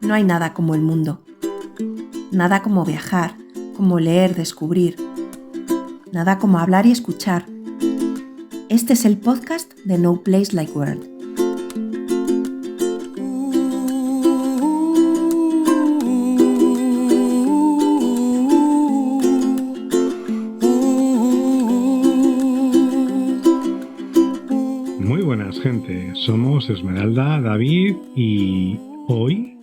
No hay nada como el mundo. Nada como viajar, como leer, descubrir. Nada como hablar y escuchar. Este es el podcast de No Place Like World. Muy buenas, gente. Somos Esmeralda, David y hoy,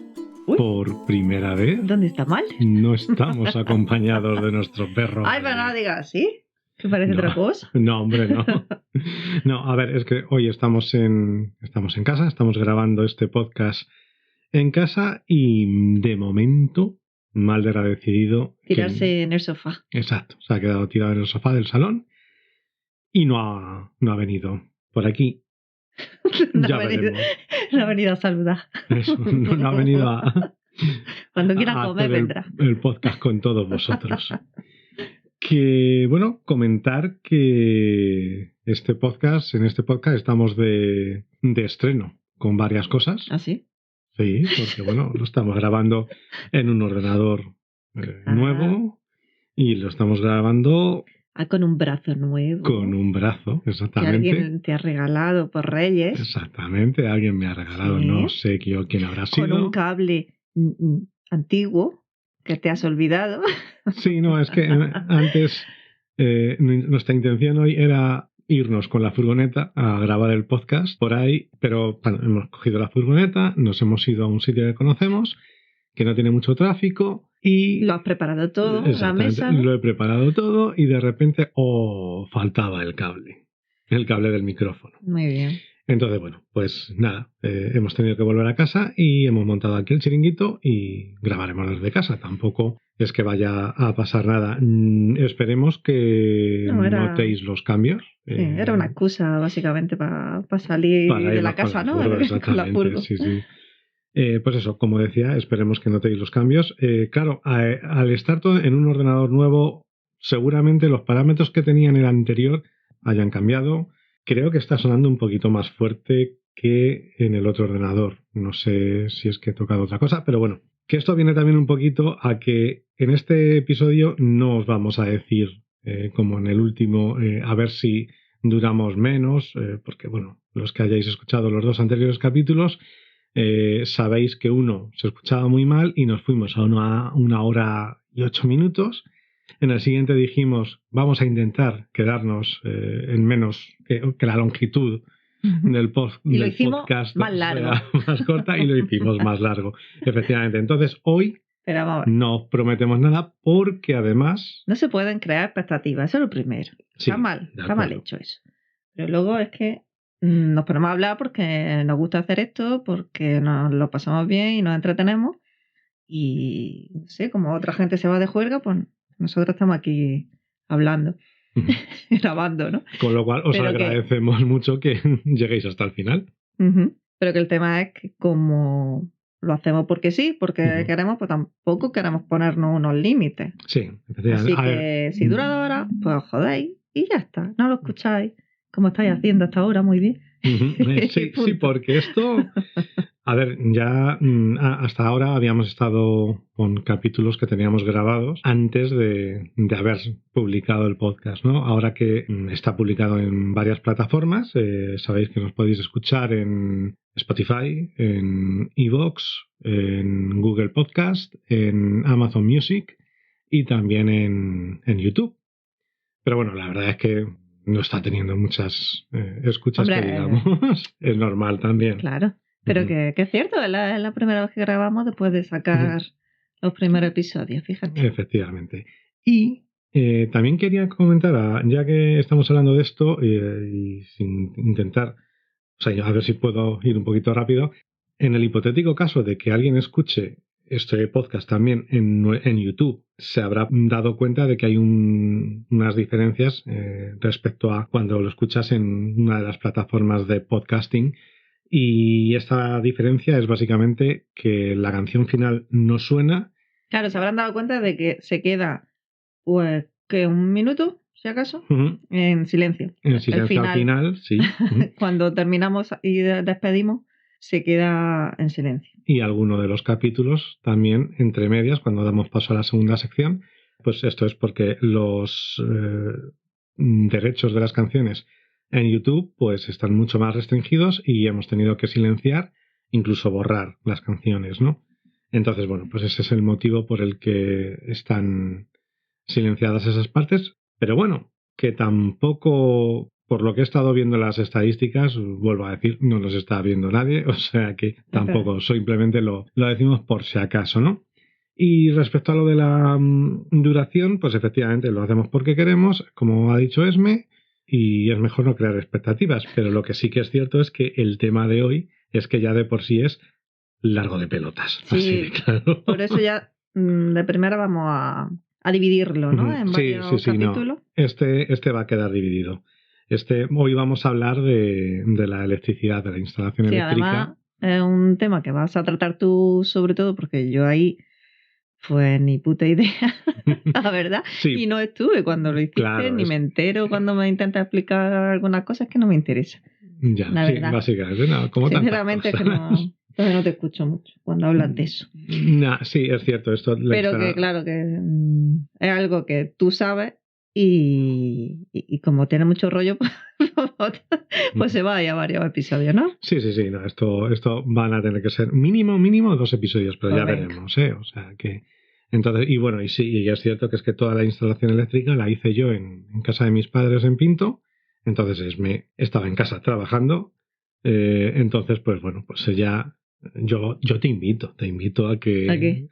por primera vez, ¿Dónde está mal? no estamos acompañados de nuestro perro. Ay, pero no digas así. ¿Que parece otra cosa? No, hombre, no. No, a ver, es que hoy estamos en casa, estamos grabando este podcast en casa y de momento Malder ha decidido tirarse en el sofá. Exacto, se ha quedado tirado en el sofá del salón y no ha venido por aquí. No Ya ha venido, veremos. no ha venido a saludar. Eso, no ha venido a Cuando quiera a comer hacer vendrá. el podcast con todos vosotros. Que, bueno, comentar que en este podcast estamos de estreno con varias cosas. ¿Ah, sí? Sí, porque, bueno, lo estamos grabando en un ordenador nuevo y lo estamos grabando con un brazo nuevo. con un brazo, Que exactamente. alguien te ha regalado por Reyes. Exactamente, alguien me ha regalado, Sí. no sé quién habrá sido. Con un cable antiguo que te has olvidado. Sí, no, es que antes nuestra intención hoy era irnos con la furgoneta a grabar el podcast por ahí, pero bueno, hemos cogido la furgoneta, nos hemos ido a un sitio que conocemos, que no tiene mucho tráfico y... Lo has preparado todo, la Exactamente, mesa, ¿no? lo he preparado todo y de repente, faltaba el cable del micrófono. Muy bien. Entonces, bueno, pues nada, hemos tenido que volver a casa y hemos montado aquí el chiringuito y grabaremos desde casa. Tampoco es que vaya a pasar nada. Esperemos que notéis los cambios. Sí, era una excusa básicamente para salir de la casa, ¿no? Con la furgo. Sí. Pues eso, como decía, esperemos que notéis los cambios. Claro, al estar todo en un ordenador nuevo, seguramente los parámetros que tenía en el anterior hayan cambiado. Creo que está sonando un poquito más fuerte que en el otro ordenador. No sé si es que he tocado otra cosa, pero bueno, que esto viene también un poquito a que en este episodio no os vamos a decir, como en el último, a ver si duramos menos, porque bueno, los que hayáis escuchado los dos anteriores capítulos, sabéis que uno se escuchaba muy mal y nos fuimos a una hora y 8 minutos. En el siguiente dijimos, vamos a intentar quedarnos en menos que la longitud del podcast más largo. Más corta, y lo hicimos más largo, efectivamente. Entonces, hoy no prometemos nada porque además... No se pueden crear expectativas, eso es lo primero. Sí, está mal hecho eso. Pero luego es que nos ponemos a hablar porque nos gusta hacer esto, porque nos lo pasamos bien y nos entretenemos. Y no sé, como otra gente se va de juerga, pues nosotros estamos aquí hablando, grabando, ¿no? Con lo cual os agradecemos mucho que lleguéis hasta el final. Pero que el tema es que como lo hacemos porque sí, porque queremos, pues tampoco queremos ponernos unos límites. Sí, así que si dura 2 horas, pues os jodéis y ya está. No lo escucháis como estáis haciendo hasta ahora, muy bien. Sí, porque esto... A ver, ya hasta ahora habíamos estado con capítulos que teníamos grabados antes de haber publicado el podcast, ¿no? Ahora que está publicado en varias plataformas, sabéis que nos podéis escuchar en Spotify, en iVoox, en Google Podcast, en Amazon Music y también en YouTube. Pero bueno, la verdad es que no está teniendo muchas escuchas, que digamos. Es normal también. Claro. Pero que es cierto, es la primera vez que grabamos después de sacar los primeros episodios, fíjate. Efectivamente. Y también quería comentar, ya que estamos hablando de esto, y sin intentar, o sea, a ver si puedo ir un poquito rápido, en el hipotético caso de que alguien escuche este podcast también en YouTube, se habrá dado cuenta de que hay unas diferencias respecto a cuando lo escuchas en una de las plataformas de podcasting. Y esta diferencia es básicamente que la canción final no suena. Claro, se habrán dado cuenta de que se queda, pues, que 1 minuto, si acaso, en silencio. En silencio al final, sí. Cuando terminamos y despedimos, se queda en silencio. Y alguno de los capítulos también, entre medias, cuando damos paso a la segunda sección, pues esto es porque los derechos de las canciones en YouTube pues están mucho más restringidos y hemos tenido que silenciar, incluso borrar las canciones, ¿no? Entonces, bueno, pues ese es el motivo por el que están silenciadas esas partes, pero bueno, que tampoco, por lo que he estado viendo las estadísticas, vuelvo a decir, no los está viendo nadie, o sea que tampoco, simplemente lo decimos por si acaso, ¿no? Y respecto a lo de la duración, pues efectivamente lo hacemos porque queremos, como ha dicho Esme, y es mejor no crear expectativas, pero lo que sí que es cierto es que el tema de hoy es que ya de por sí es largo de pelotas, Sí, así de claro. Por eso ya de primera vamos a dividirlo, ¿no? En varios capítulos. No. Este va a quedar dividido. Hoy vamos a hablar de la electricidad, de la instalación eléctrica. Además, es un tema que vas a tratar tú sobre todo porque yo ahí pues ni puta idea, la verdad. Sí. Y no estuve cuando lo hiciste, Claro, ni me entero cuando me intentas explicar algunas cosas que no me interesa. Ya, la sí, verdad. Básicamente, no, como sinceramente es que no te escucho mucho cuando hablas de eso. Sí, es cierto. Pero que claro que es algo que tú sabes y como tiene mucho rollo, pues se va a varios episodios, ¿no? Sí, no, esto van a tener que ser mínimo 2 episodios, pero pues ya veremos, ¿eh? O sea que... Entonces, y bueno, y sí, y es cierto que es que toda la instalación eléctrica la hice yo en casa de mis padres en Pinto. Entonces estaba en casa trabajando. Entonces, pues bueno, pues ya yo te invito a que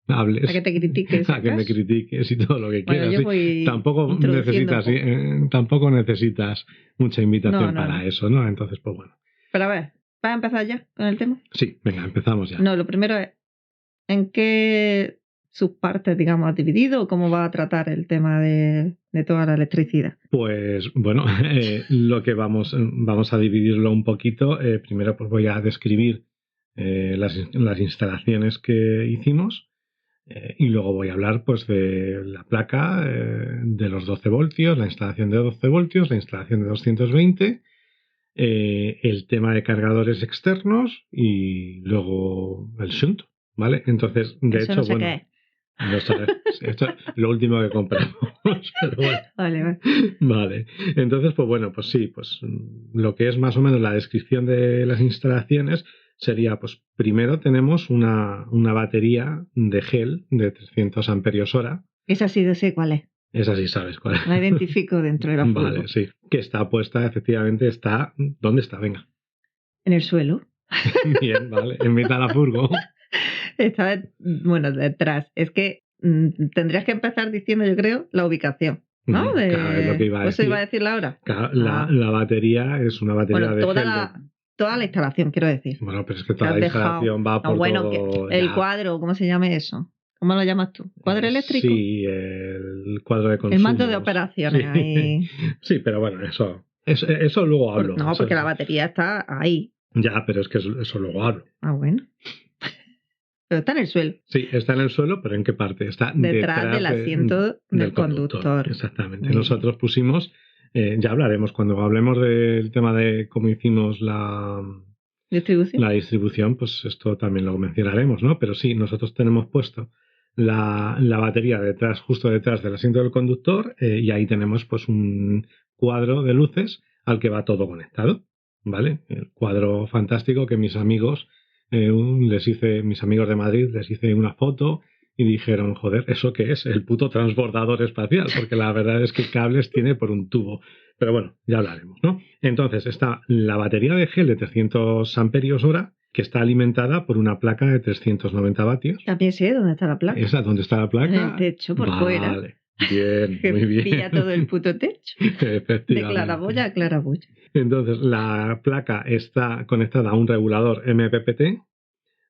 hables, a que te critiques, a que me critiques y todo lo que quieras. Yo voy tampoco necesitas mucha invitación para eso, ¿no? Entonces, pues bueno. Pero a ver, ¿vas a empezar ya con el tema? Sí, venga, empezamos ya. No, lo primero es ¿en qué subpartes, digamos, has dividido o cómo va a tratar el tema de toda la electricidad? Pues bueno, lo que vamos a dividirlo un poquito. Primero pues voy a describir las instalaciones que hicimos y luego voy a hablar pues de la placa de los 12 voltios, la instalación de 12 voltios, la instalación de 220, el tema de cargadores externos y luego el shunt, ¿vale? Entonces, de Eso hecho, no sé bueno... qué es. No sabes, esto es lo último que compramos. Pero bueno. Vale. Entonces, pues bueno, pues sí, pues lo que es más o menos la descripción de las instalaciones sería, pues primero tenemos una batería de gel de 300 amperios hora. Esa sí sé cuál es. Esa sí sabes cuál es. La identifico dentro de la furgo. Vale, sí. Que está puesta, efectivamente, ¿dónde está? Venga. En el suelo. Bien, vale. En mitad de la furgo. Está, detrás. Es que tendrías que empezar diciendo, yo creo, la ubicación, ¿no? Claro, es lo que iba a decir. ¿Eso iba a decir Laura? Claro, la batería es una batería de gel. Toda la instalación, quiero decir. Bueno, pero es que toda la instalación va por todo... el cuadro, ¿cómo se llama eso? ¿Cómo lo llamas tú? ¿Cuadro eléctrico? Sí, el cuadro de consumo. El mando de operaciones. Sí, ahí. Sí, pero bueno, eso luego hablo. No, porque la batería está ahí. Ya, pero es que eso luego hablo. Ah, bueno. Pero está en el suelo. Sí, está en el suelo, pero ¿en qué parte? Está detrás del asiento del conductor. Exactamente. Nosotros pusimos, ya hablaremos cuando hablemos del tema de cómo hicimos la distribución, pues esto también lo mencionaremos, ¿no? Pero sí, nosotros tenemos puesto la batería justo detrás del asiento del conductor y ahí tenemos pues un cuadro de luces al que va todo conectado, ¿vale? El cuadro fantástico que mis amigos de Madrid les hice una foto y dijeron, joder, ¿eso qué es? El puto transbordador espacial, porque la verdad es que cables tiene por un tubo. Pero bueno, ya hablaremos, ¿no? Entonces está la batería de gel de 300 amperios hora que está alimentada por una placa de 390 vatios. También sé dónde está la placa. ¿Esa? ¿Dónde está la placa? En el techo, por fuera. Vale, bien, muy bien. Pilla todo el puto techo. Efectivamente. De claraboya a claraboya. Entonces, la placa está conectada a un regulador MPPT.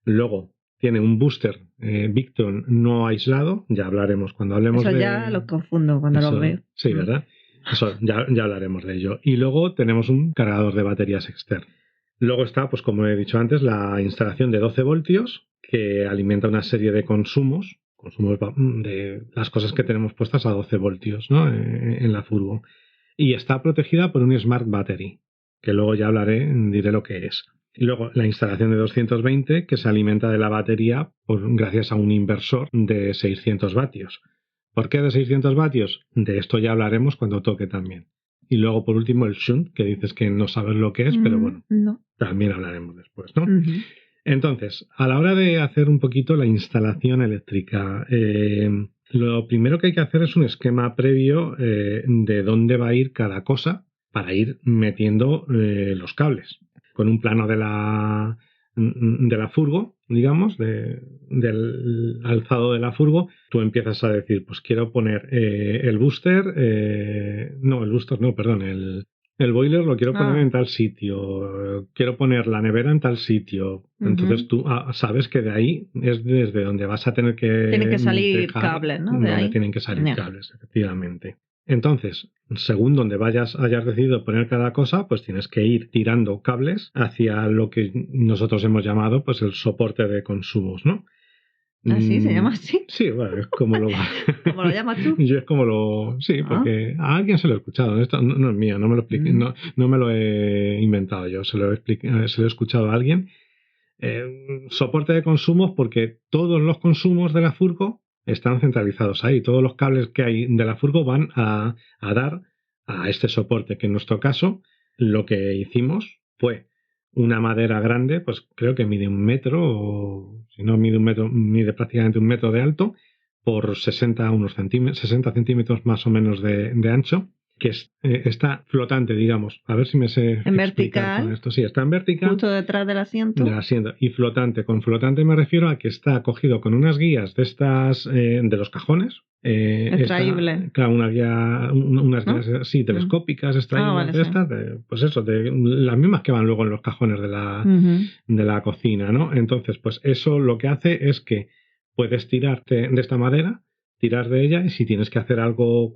Luego tiene un booster Victron no aislado. Ya hablaremos cuando hablemos Eso ya los confundo cuando los veo. Sí, ¿verdad? Eso ya hablaremos de ello. Y luego tenemos un cargador de baterías externo. Luego está, pues como he dicho antes, la instalación de 12 voltios que alimenta una serie de consumos de las cosas que tenemos puestas a 12 voltios, ¿no? En la furgo. Y está protegida por un Smart Battery. que luego ya diré lo que es. Y luego la instalación de 220 que se alimenta de la batería gracias a un inversor de 600 vatios. ¿Por qué de 600 vatios? De esto ya hablaremos cuando toque también. Y luego, por último, el shunt, que dices que no sabes lo que es, pero bueno, no. También hablaremos después, ¿no? Entonces, a la hora de hacer un poquito la instalación eléctrica, lo primero que hay que hacer es un esquema previo de dónde va a ir cada cosa para ir metiendo los cables. Con un plano de la furgo, digamos, del alzado de la furgo, tú empiezas a decir, pues quiero poner el booster, el boiler lo quiero poner en tal sitio, quiero poner la nevera en tal sitio. Entonces tú sabes que de ahí es desde donde vas a tener que... Tienen que salir cables, ¿no? De ahí. Tienen que salir cables, efectivamente. Entonces, según donde hayas decidido poner cada cosa, pues tienes que ir tirando cables hacia lo que nosotros hemos llamado pues el soporte de consumos, ¿no? ¿Ah, sí? ¿Se llama así? Sí, bueno, es como lo va. ¿Cómo lo llamas tú? Yo es como lo... Sí, porque a alguien se lo he escuchado. Esto no es mío, no me lo expliqué, no me lo he inventado yo, se lo he escuchado a alguien. Soporte de consumos porque todos los consumos de la furgo están centralizados ahí. Todos los cables que hay de la furgo van a dar a este soporte, que en nuestro caso lo que hicimos fue una madera grande, pues creo que mide 1 metro, o si no mide 1 metro, mide prácticamente 1 metro de alto, por 60 centímetros más o menos de ancho, que está flotante, digamos. A ver si me sé en explicar vertical, con esto. Sí, está en vertical. Justo detrás del asiento. Del asiento. Y flotante. Con flotante me refiero a que está cogido con unas guías de estas, de los cajones. Extraíble. Claro, unas guías sí, telescópicas, extraíbles, vale, de estas, pues eso, de las mismas que van luego en los cajones de la cocina, ¿no? Entonces, pues eso lo que hace es que puedes tirarte de esta madera, tirar de ella, y si tienes que hacer algo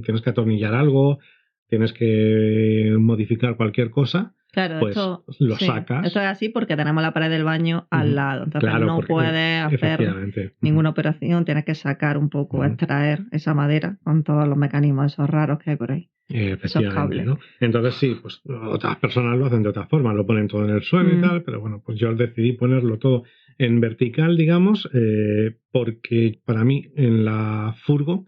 tienes que atornillar algo, tienes que modificar cualquier cosa, claro, pues lo sacas. Esto es así porque tenemos la pared del baño al lado. Entonces no puedes hacer ninguna operación, tienes que sacar un poco, extraer esa madera con todos los mecanismos esos raros que hay por ahí. Efectivamente, ¿no? Entonces sí, pues otras personas lo hacen de otra forma, lo ponen todo en el suelo y tal, pero bueno, pues yo decidí ponerlo todo en vertical, digamos, porque para mí en la furgo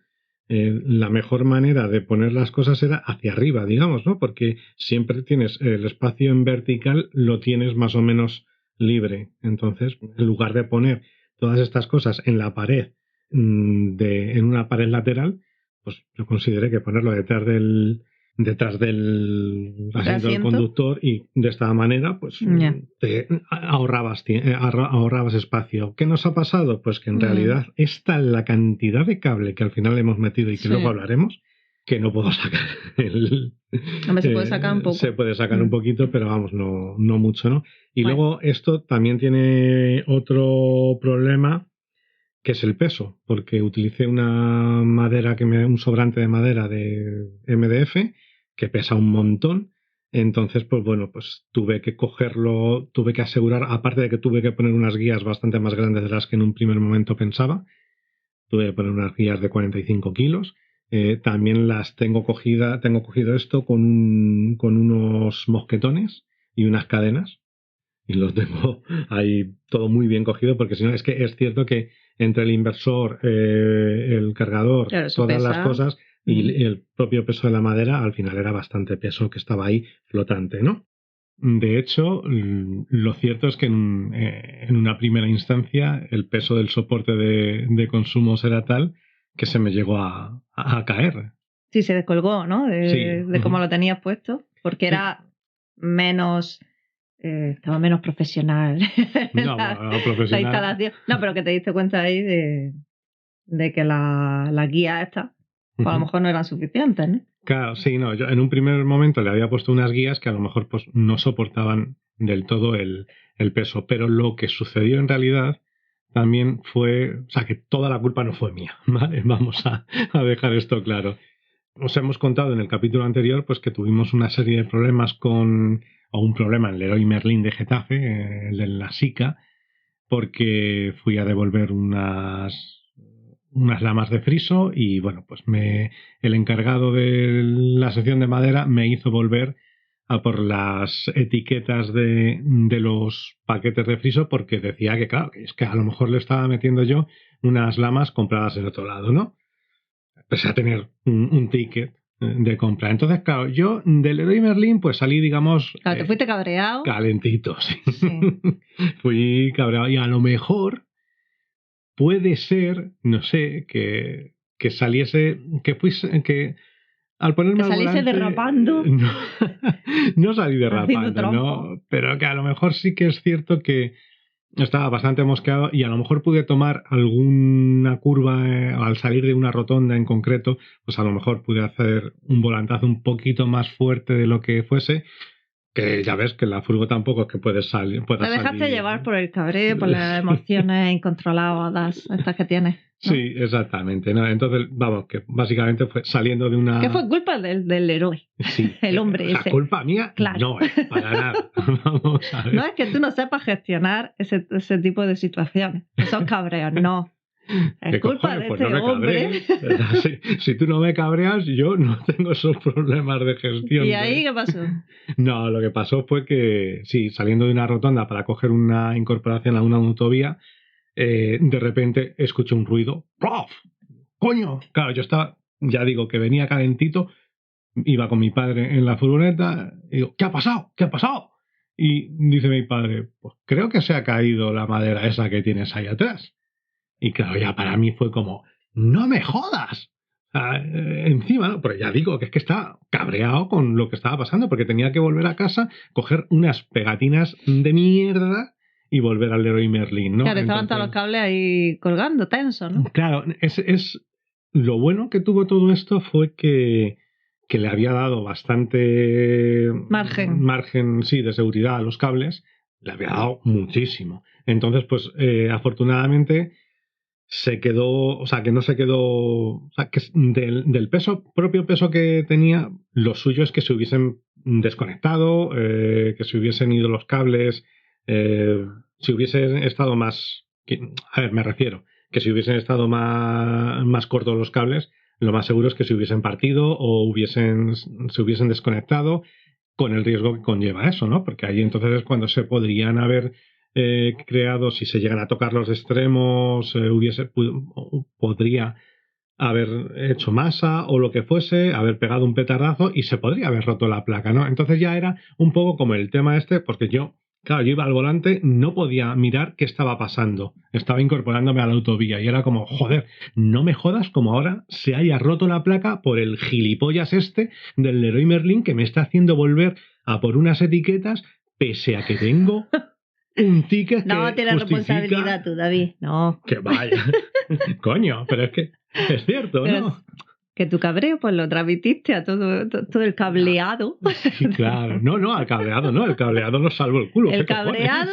la mejor manera de poner las cosas era hacia arriba, digamos, ¿no? Porque siempre tienes el espacio en vertical, lo tienes más o menos libre. Entonces, en lugar de poner todas estas cosas en la pared, en una pared lateral, pues yo consideré que ponerlo detrás del asiento del conductor, y de esta manera pues te ahorrabas espacio. ¿Qué nos ha pasado? Pues que en realidad esta es la cantidad de cable que al final hemos metido y que luego hablaremos, que no puedo sacar. Se puede sacar un poco. Se puede sacar un poquito, pero vamos, no mucho, ¿no? Y luego esto también tiene otro problema, que es el peso, porque utilicé un sobrante de madera de MDF que pesa un montón. Entonces, pues bueno, pues tuve que cogerlo, tuve que asegurar, aparte de que tuve que poner unas guías bastante más grandes de las que en un primer momento pensaba, tuve que poner unas guías de 45 kilos. También tengo cogido esto con unos mosquetones y unas cadenas, y los tengo ahí todo muy bien cogido, porque si no, es que es cierto que entre el inversor, el cargador, todas las cosas y el propio peso de la madera, al final era bastante peso que estaba ahí flotante, ¿no? De hecho, lo cierto es que en una primera instancia el peso del soporte de consumos era tal que se me llegó a caer. Sí, se descolgó, ¿no? De cómo lo tenías puesto, porque era menos... estaba menos profesional. La instalación. No, pero que te diste cuenta ahí de que la guía esta, pues a lo mejor no eran suficientes, ¿no? Claro, sí, no. Yo en un primer momento le había puesto unas guías que a lo mejor pues no soportaban del todo el peso, pero lo que sucedió en realidad también fue, o sea, que toda la culpa no fue mía, ¿vale? Vamos a dejar esto claro. Os hemos contado en el capítulo anterior pues que tuvimos una serie de problemas o un problema en Leroy Merlin de Getafe, el de la SICA, porque fui a devolver unas lamas de friso y bueno, pues el encargado de la sección de madera me hizo volver a por las etiquetes de los paquetes de friso porque decía que, claro, que es que a lo mejor le estaba metiendo yo unas lamas compradas en otro lado, ¿no? Pese a tener un ticket de compra. Entonces, claro, yo del Leroy Merlin pues salí, digamos... Claro, te fuiste cabreado. Calentito, sí. Sí. Fui cabreado y a lo mejor puede ser, no sé, que saliese, que fuese, que al ponerme Que al saliese volante, derrapando. No salí derrapando, Haciendo trampa. ¿no? Pero que a lo mejor sí que es cierto que estaba bastante mosqueado y a lo mejor pude tomar alguna curva al salir de una rotonda en concreto, pues a lo mejor pude hacer un volantazo un poquito más fuerte de lo que fuese, que ya ves que la furgo tampoco es que puedes salir. Te dejaste llevar por el cabreo, por las emociones incontroladas estas que tienes, ¿no? Sí, exactamente, ¿no? Entonces, vamos, que básicamente fue saliendo de una... ¿Qué fue culpa del héroe? Sí. El hombre ese. La culpa mía Claro. no es para nada. Vamos a ver. No es que tú no sepas gestionar ese tipo de situaciones, esos cabreos, no. Es ¿Qué culpa cojones? de Pues este no me hombre. cabrees. Si tú no me cabreas, yo no tengo esos problemas de gestión. ¿Y ahí qué pasó? No, lo que pasó fue que, sí, saliendo de una rotonda para coger una incorporación a una autovía, de repente escuché un ruido. ¡Prof! ¡Coño! Claro, yo estaba, ya digo, que venía calentito, iba con mi padre en la furgoneta, y digo, ¿qué ha pasado? ¿Qué ha pasado? Y dice mi padre, pues creo que se ha caído la madera esa que tienes ahí atrás. Y claro, ya para mí fue como, ¡no me jodas! Encima, ¿no? Pero ya digo que es que estaba cabreado con lo que estaba pasando, porque tenía que volver a casa, coger unas pegatinas de mierda y volver al Leroy Merlin, ¿no? Claro, estaban todos los cables ahí colgando, tensos, ¿no? Claro, es lo bueno que tuvo todo esto fue que le había dado bastante margen, sí, de seguridad a los cables, le había dado muchísimo. Entonces, pues, afortunadamente se quedó, o sea, que no se quedó, o sea, que del propio peso que tenía, lo suyo es que se hubiesen desconectado, que se hubiesen ido los cables, si hubiesen estado más, a ver, me refiero, que si hubiesen estado más cortos los cables, lo más seguro es que se hubiesen partido o se hubiesen desconectado, con el riesgo que conlleva eso, ¿no? Porque ahí entonces es cuando se podrían haber creado, si se llegan a tocar los extremos, podría haber hecho masa o lo que fuese, haber pegado un petardazo y se podría haber roto la placa, ¿no? Entonces ya era un poco como el tema este, porque yo iba al volante, no podía mirar qué estaba pasando, estaba incorporándome a la autovía y era como, joder, no me jodas como ahora se haya roto la placa por el gilipollas este del Leroy Merlin que me está haciendo volver a por unas etiquetas pese a que tengo un ticket no, que tienes justifica... responsabilidad tú, David. No. Que vaya. Coño, pero es que es cierto, pero ¿no? Que tu cabreo pues lo transmitiste a todo el cableado. Sí, claro. No, al cableado no. El cableado nos salvó el culo. El cableado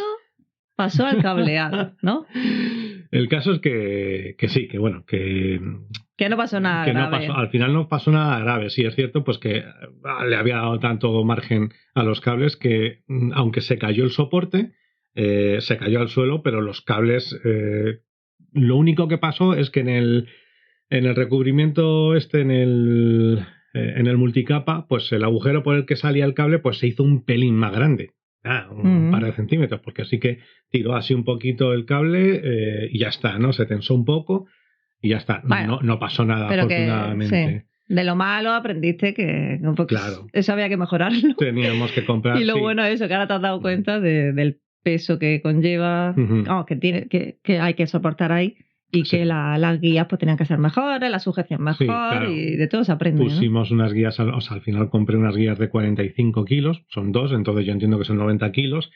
pasó al cableado, ¿no? El caso es que sí, que bueno, que no pasó nada que grave. Al final no pasó nada grave. Sí, es cierto, pues que le había dado tanto margen a los cables que, aunque se cayó el soporte, se cayó al suelo, pero los cables, lo único que pasó es que en el recubrimiento en el multicapa, pues el agujero por el que salía el cable, pues se hizo un pelín más grande. Un par de centímetros, porque así que tiró así un poquito el cable y ya está, ¿no? Se tensó un poco y ya está. Bueno, no pasó nada, afortunadamente. Sí. De lo malo aprendiste que claro, eso había que mejorarlo. Teníamos que comprar. Y lo bueno es eso, que ahora te has dado cuenta del peso que conlleva, que hay que soportar ahí. Y que las guías pues tenían que ser mejores, la sujeción mejor, claro. Y de todo se aprende. Pusimos unas guías, o sea, al final compré unas guías de 45 kilos, son 2, entonces yo entiendo que son 90 kilos,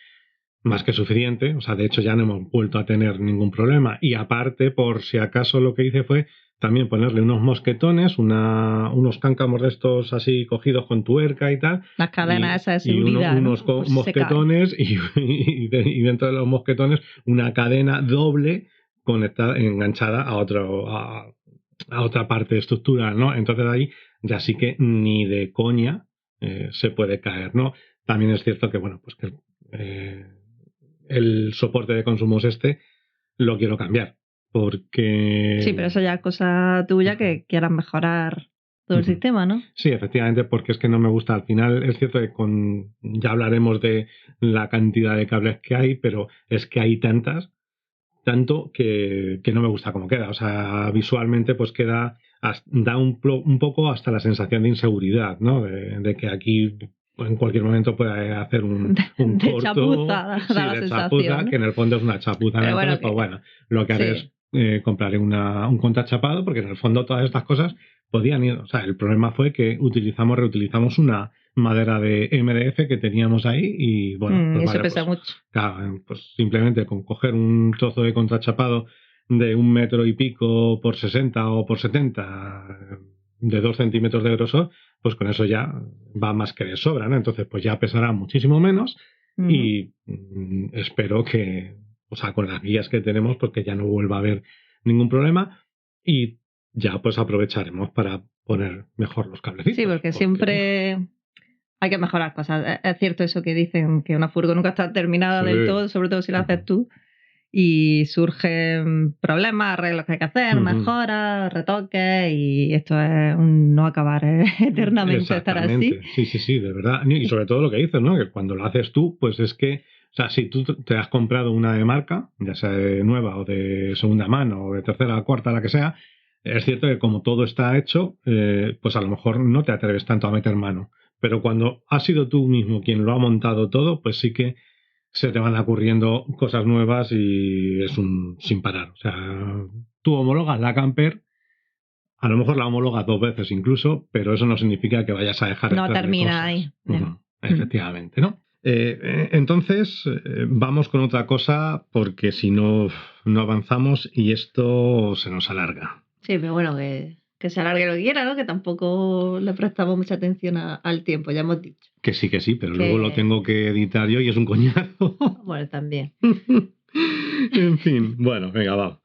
más que suficiente, o sea, de hecho ya no hemos vuelto a tener ningún problema. Y aparte, por si acaso lo que hice fue también ponerle unos mosquetones, unos cáncamos de estos así cogidos con tuerca y tal. Las cadenas esas de seguridad. Y unos mosquetones y dentro de los mosquetones una cadena doble enganchada a otra parte de estructura, ¿no? Entonces ahí ya sí que ni de coña se puede caer, ¿no? También es cierto que, bueno, pues que el soporte de consumos lo quiero cambiar, porque... Sí, pero eso ya es cosa tuya que quieras mejorar todo el sistema, ¿no? Sí, efectivamente, porque es que no me gusta. Al final es cierto que ya hablaremos de la cantidad de cables que hay, pero es que hay tanto que no me gusta cómo queda. O sea, visualmente pues da un poco hasta la sensación de inseguridad, ¿no? De que aquí en cualquier momento puede hacer un de corto, chapuza, sí, da la de sensación, chapuza, ¿no? que en el fondo es una chapuza. Pero Entonces, bueno, pues bueno, lo que haré sí. es compraré un contrachapado, porque en el fondo todas estas cosas podían ir. O sea, el problema fue que reutilizamos una madera de MDF que teníamos ahí y bueno, pues eso vale, pesa pues, mucho. claro, pues simplemente con coger un trozo de contrachapado de 1 metro y pico por 60 o por 70 de 2 centímetros de grosor, pues con eso ya va más que de sobra, ¿no? Entonces pues ya pesará muchísimo menos y espero que, o sea, con las guías que tenemos, pues que ya no vuelva a haber ningún problema y ya pues aprovecharemos para poner mejor los cablecitos. Sí, porque siempre hay que mejorar cosas. Es cierto eso que dicen, que una furgo nunca está terminada del todo, sobre todo si la haces tú. Y surgen problemas, arreglos que hay que hacer, mejoras, retoques, y esto es un no acabar eternamente estar así. Sí, de verdad. Y sobre todo lo que dices, ¿no? Que cuando lo haces tú, pues es que, o sea, si tú te has comprado una de marca, ya sea de nueva o de segunda mano o de tercera, cuarta, la que sea, es cierto que como todo está hecho, pues a lo mejor no te atreves tanto a meter mano. Pero cuando has sido tú mismo quien lo ha montado todo, pues sí que se te van ocurriendo cosas nuevas y es un sin parar. O sea, tú homologas la camper, a lo mejor la homologas 2 veces incluso, pero eso no significa que vayas a dejar de no hacerle termina cosas. ahí. Efectivamente, ¿no? Entonces, vamos con otra cosa porque si no, no avanzamos y esto se nos alarga. Sí, pero bueno, que se alargue lo que quiera, ¿no? Que tampoco le prestamos mucha atención al tiempo, ya hemos dicho. Que sí, pero luego lo tengo que editar yo y es un coñazo. Bueno, también. En fin, bueno, venga, va.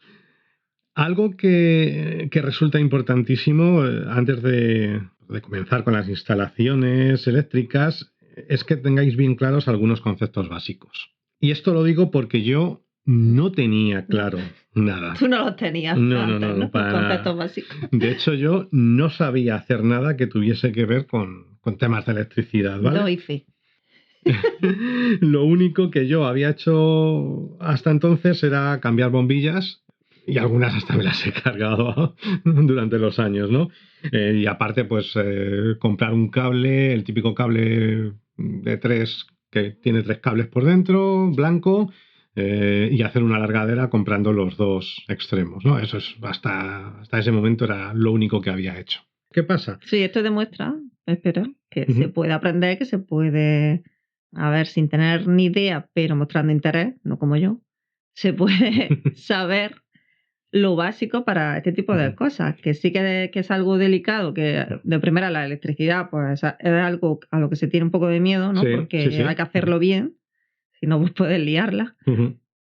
Algo que resulta importantísimo antes de comenzar con las instalaciones eléctricas es que tengáis bien claros algunos conceptos básicos. Y esto lo digo porque yo no tenía claro nada. Tú no los tenías antes, ¿no? Para conceptos nada. Básicos. De hecho, yo no sabía hacer nada que tuviese que ver con temas de electricidad, ¿vale? Doy fe. Lo único que yo había hecho hasta entonces era cambiar bombillas y algunas hasta me las he cargado durante los años, ¿no? Y aparte, pues comprar un cable, el típico cable de 3 que tiene 3 cables por dentro, blanco, y hacer una largadera comprando los 2 extremos, ¿no? Eso es hasta ese momento era lo único que había hecho. ¿Qué pasa? Sí, esto demuestra, espera, que se puede aprender, que se puede, a ver, sin tener ni idea, pero mostrando interés, no como yo, se puede saber lo básico para este tipo de cosas, que sí que es algo delicado, que de primera la electricidad pues es algo a lo que se tiene un poco de miedo, ¿no? Sí, porque sí. hay que hacerlo bien, si no pues puedes liarla,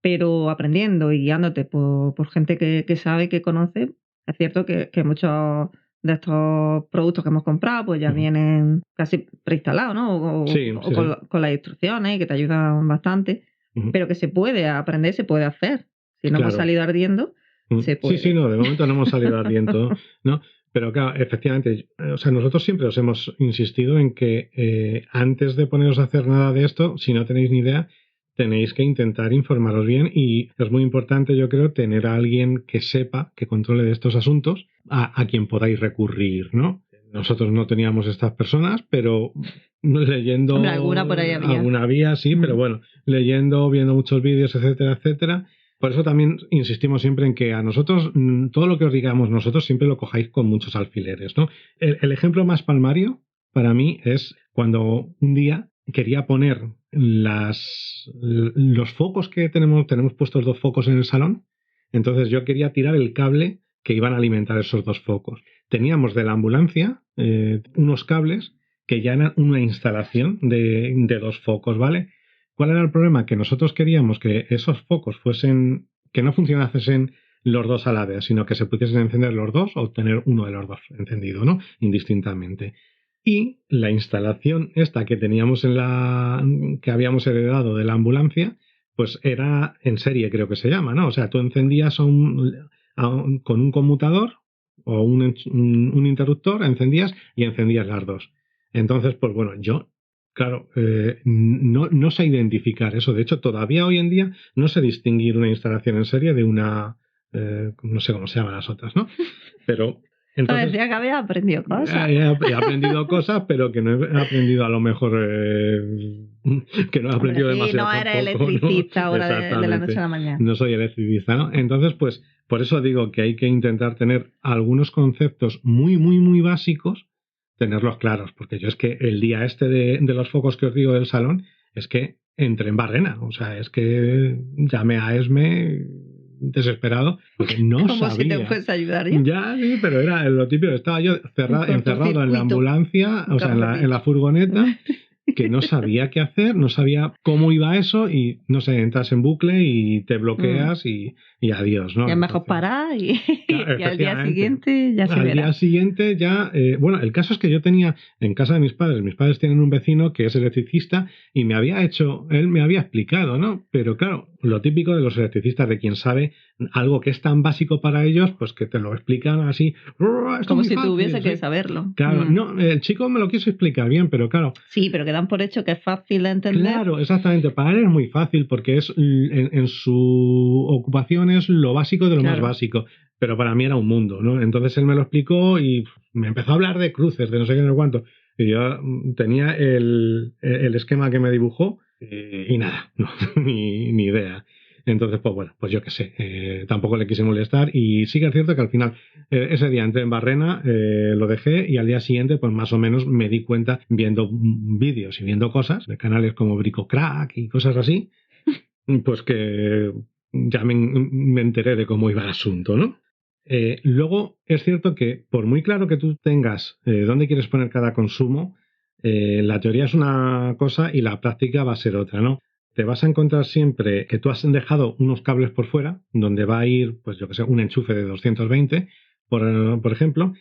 pero aprendiendo y guiándote por gente que sabe, que conoce, es cierto que muchos de estos productos que hemos comprado pues ya vienen casi preinstalados, ¿no? Con las instrucciones que te ayudan bastante, pero que se puede aprender, se puede hacer. Si no hemos salido ardiendo, se puede. Sí, no, de momento no hemos salido ardiendo, ¿no? Pero claro, efectivamente, o sea, nosotros siempre os hemos insistido en que antes de poneros a hacer nada de esto, si no tenéis ni idea, tenéis que intentar informaros bien y es muy importante, yo creo, tener a alguien que sepa, que controle de estos asuntos, a quien podáis recurrir, ¿no? Nosotros no teníamos estas personas, pero leyendo... Hombre, alguna por ahí había. Alguna había, sí, pero bueno, leyendo, viendo muchos vídeos, etcétera. Por eso también insistimos siempre en que a nosotros, todo lo que os digamos nosotros, siempre lo cojáis con muchos alfileres, ¿no? El ejemplo más palmario para mí es cuando un día quería poner los focos que tenemos puestos 2 focos en el salón, entonces yo quería tirar el cable que iban a alimentar esos 2 focos. Teníamos de la ambulancia unos cables que ya eran una instalación de 2 focos, ¿vale? ¿Cuál era el problema? Que nosotros queríamos que esos focos que no funcionasen los 2 a la vez, sino que se pudiesen encender los 2 o tener uno de los 2 encendido, ¿no? Indistintamente. Y la instalación esta que teníamos que habíamos heredado de la ambulancia, pues era en serie, creo que se llama, ¿no? O sea, tú encendías con un conmutador o un interruptor, encendías y encendías las dos. Entonces, pues bueno, yo, claro, no sé identificar eso. De hecho, todavía hoy en día no sé distinguir una instalación en serie de una, no sé cómo se llaman las otras, ¿no? Pero entonces, decía que había aprendido cosas. he aprendido cosas, pero que no he aprendido a lo mejor que no he aprendido demasiado. No eres tampoco, electricista ¿no? ahora de la noche a la mañana. No soy electricista, ¿no? Entonces, pues, por eso digo que hay que intentar tener algunos conceptos muy, muy, muy básicos, tenerlos claros, porque yo es que el día de los focos que os digo del salón, es que entré en barrena, o sea, es que llamé a Esme desesperado porque no Como sabía. si te fuese a ayudar ya. Ya, sí, pero era lo típico. Estaba yo encerrado en la ambulancia, o sea, en la furgoneta, que no sabía qué hacer, no sabía cómo iba eso y, no sé, entras en bucle y te bloqueas y adiós, ¿no? Y es mejor parar y al día Efectivamente. siguiente ya se verá. Al día siguiente ya... bueno, el caso es que yo tenía en casa de mis padres tienen un vecino que es electricista y él me había explicado, ¿no? Pero claro, lo típico de los electricistas, de quien sabe algo que es tan básico para ellos, pues que te lo explican así... Como si tuviese que saberlo. Claro, no, el chico me lo quiso explicar bien, pero claro... Sí, pero que dan por hecho que es fácil de entender. Claro, exactamente. Para él es muy fácil porque es en su ocupación es lo básico de lo más básico. Pero para mí era un mundo, ¿no? Entonces él me lo explicó y me empezó a hablar de cruces, de no sé qué, no sé cuánto. Y yo tenía el esquema que me dibujó y nada, no, ni idea. Entonces, pues bueno, pues yo qué sé, tampoco le quise molestar y sí que es cierto que al final ese día entré en barrena, lo dejé y al día siguiente pues más o menos me di cuenta viendo vídeos y viendo cosas de canales como Bricocrack y cosas así, pues que ya me enteré de cómo iba el asunto, ¿no? Luego es cierto que por muy claro que tú tengas dónde quieres poner cada consumo, la teoría es una cosa y la práctica va a ser otra, ¿no? Te vas a encontrar siempre que tú has dejado unos cables por fuera, donde va a ir, pues yo que sé, un enchufe de 220, por ejemplo,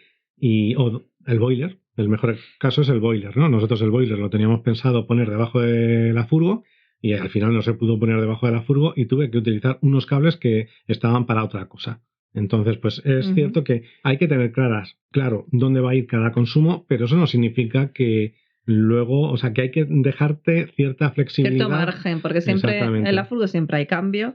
o el boiler. El mejor caso es el boiler, ¿no? Nosotros el boiler lo teníamos pensado poner debajo de la furgo y al final no se pudo poner debajo de la furgo y tuve que utilizar unos cables que estaban para otra cosa. Entonces, pues es cierto que hay que tener claro dónde va a ir cada consumo, pero eso no significa que luego, o sea, que hay que dejarte cierta flexibilidad. Cierto margen, porque siempre en la furgo siempre hay cambios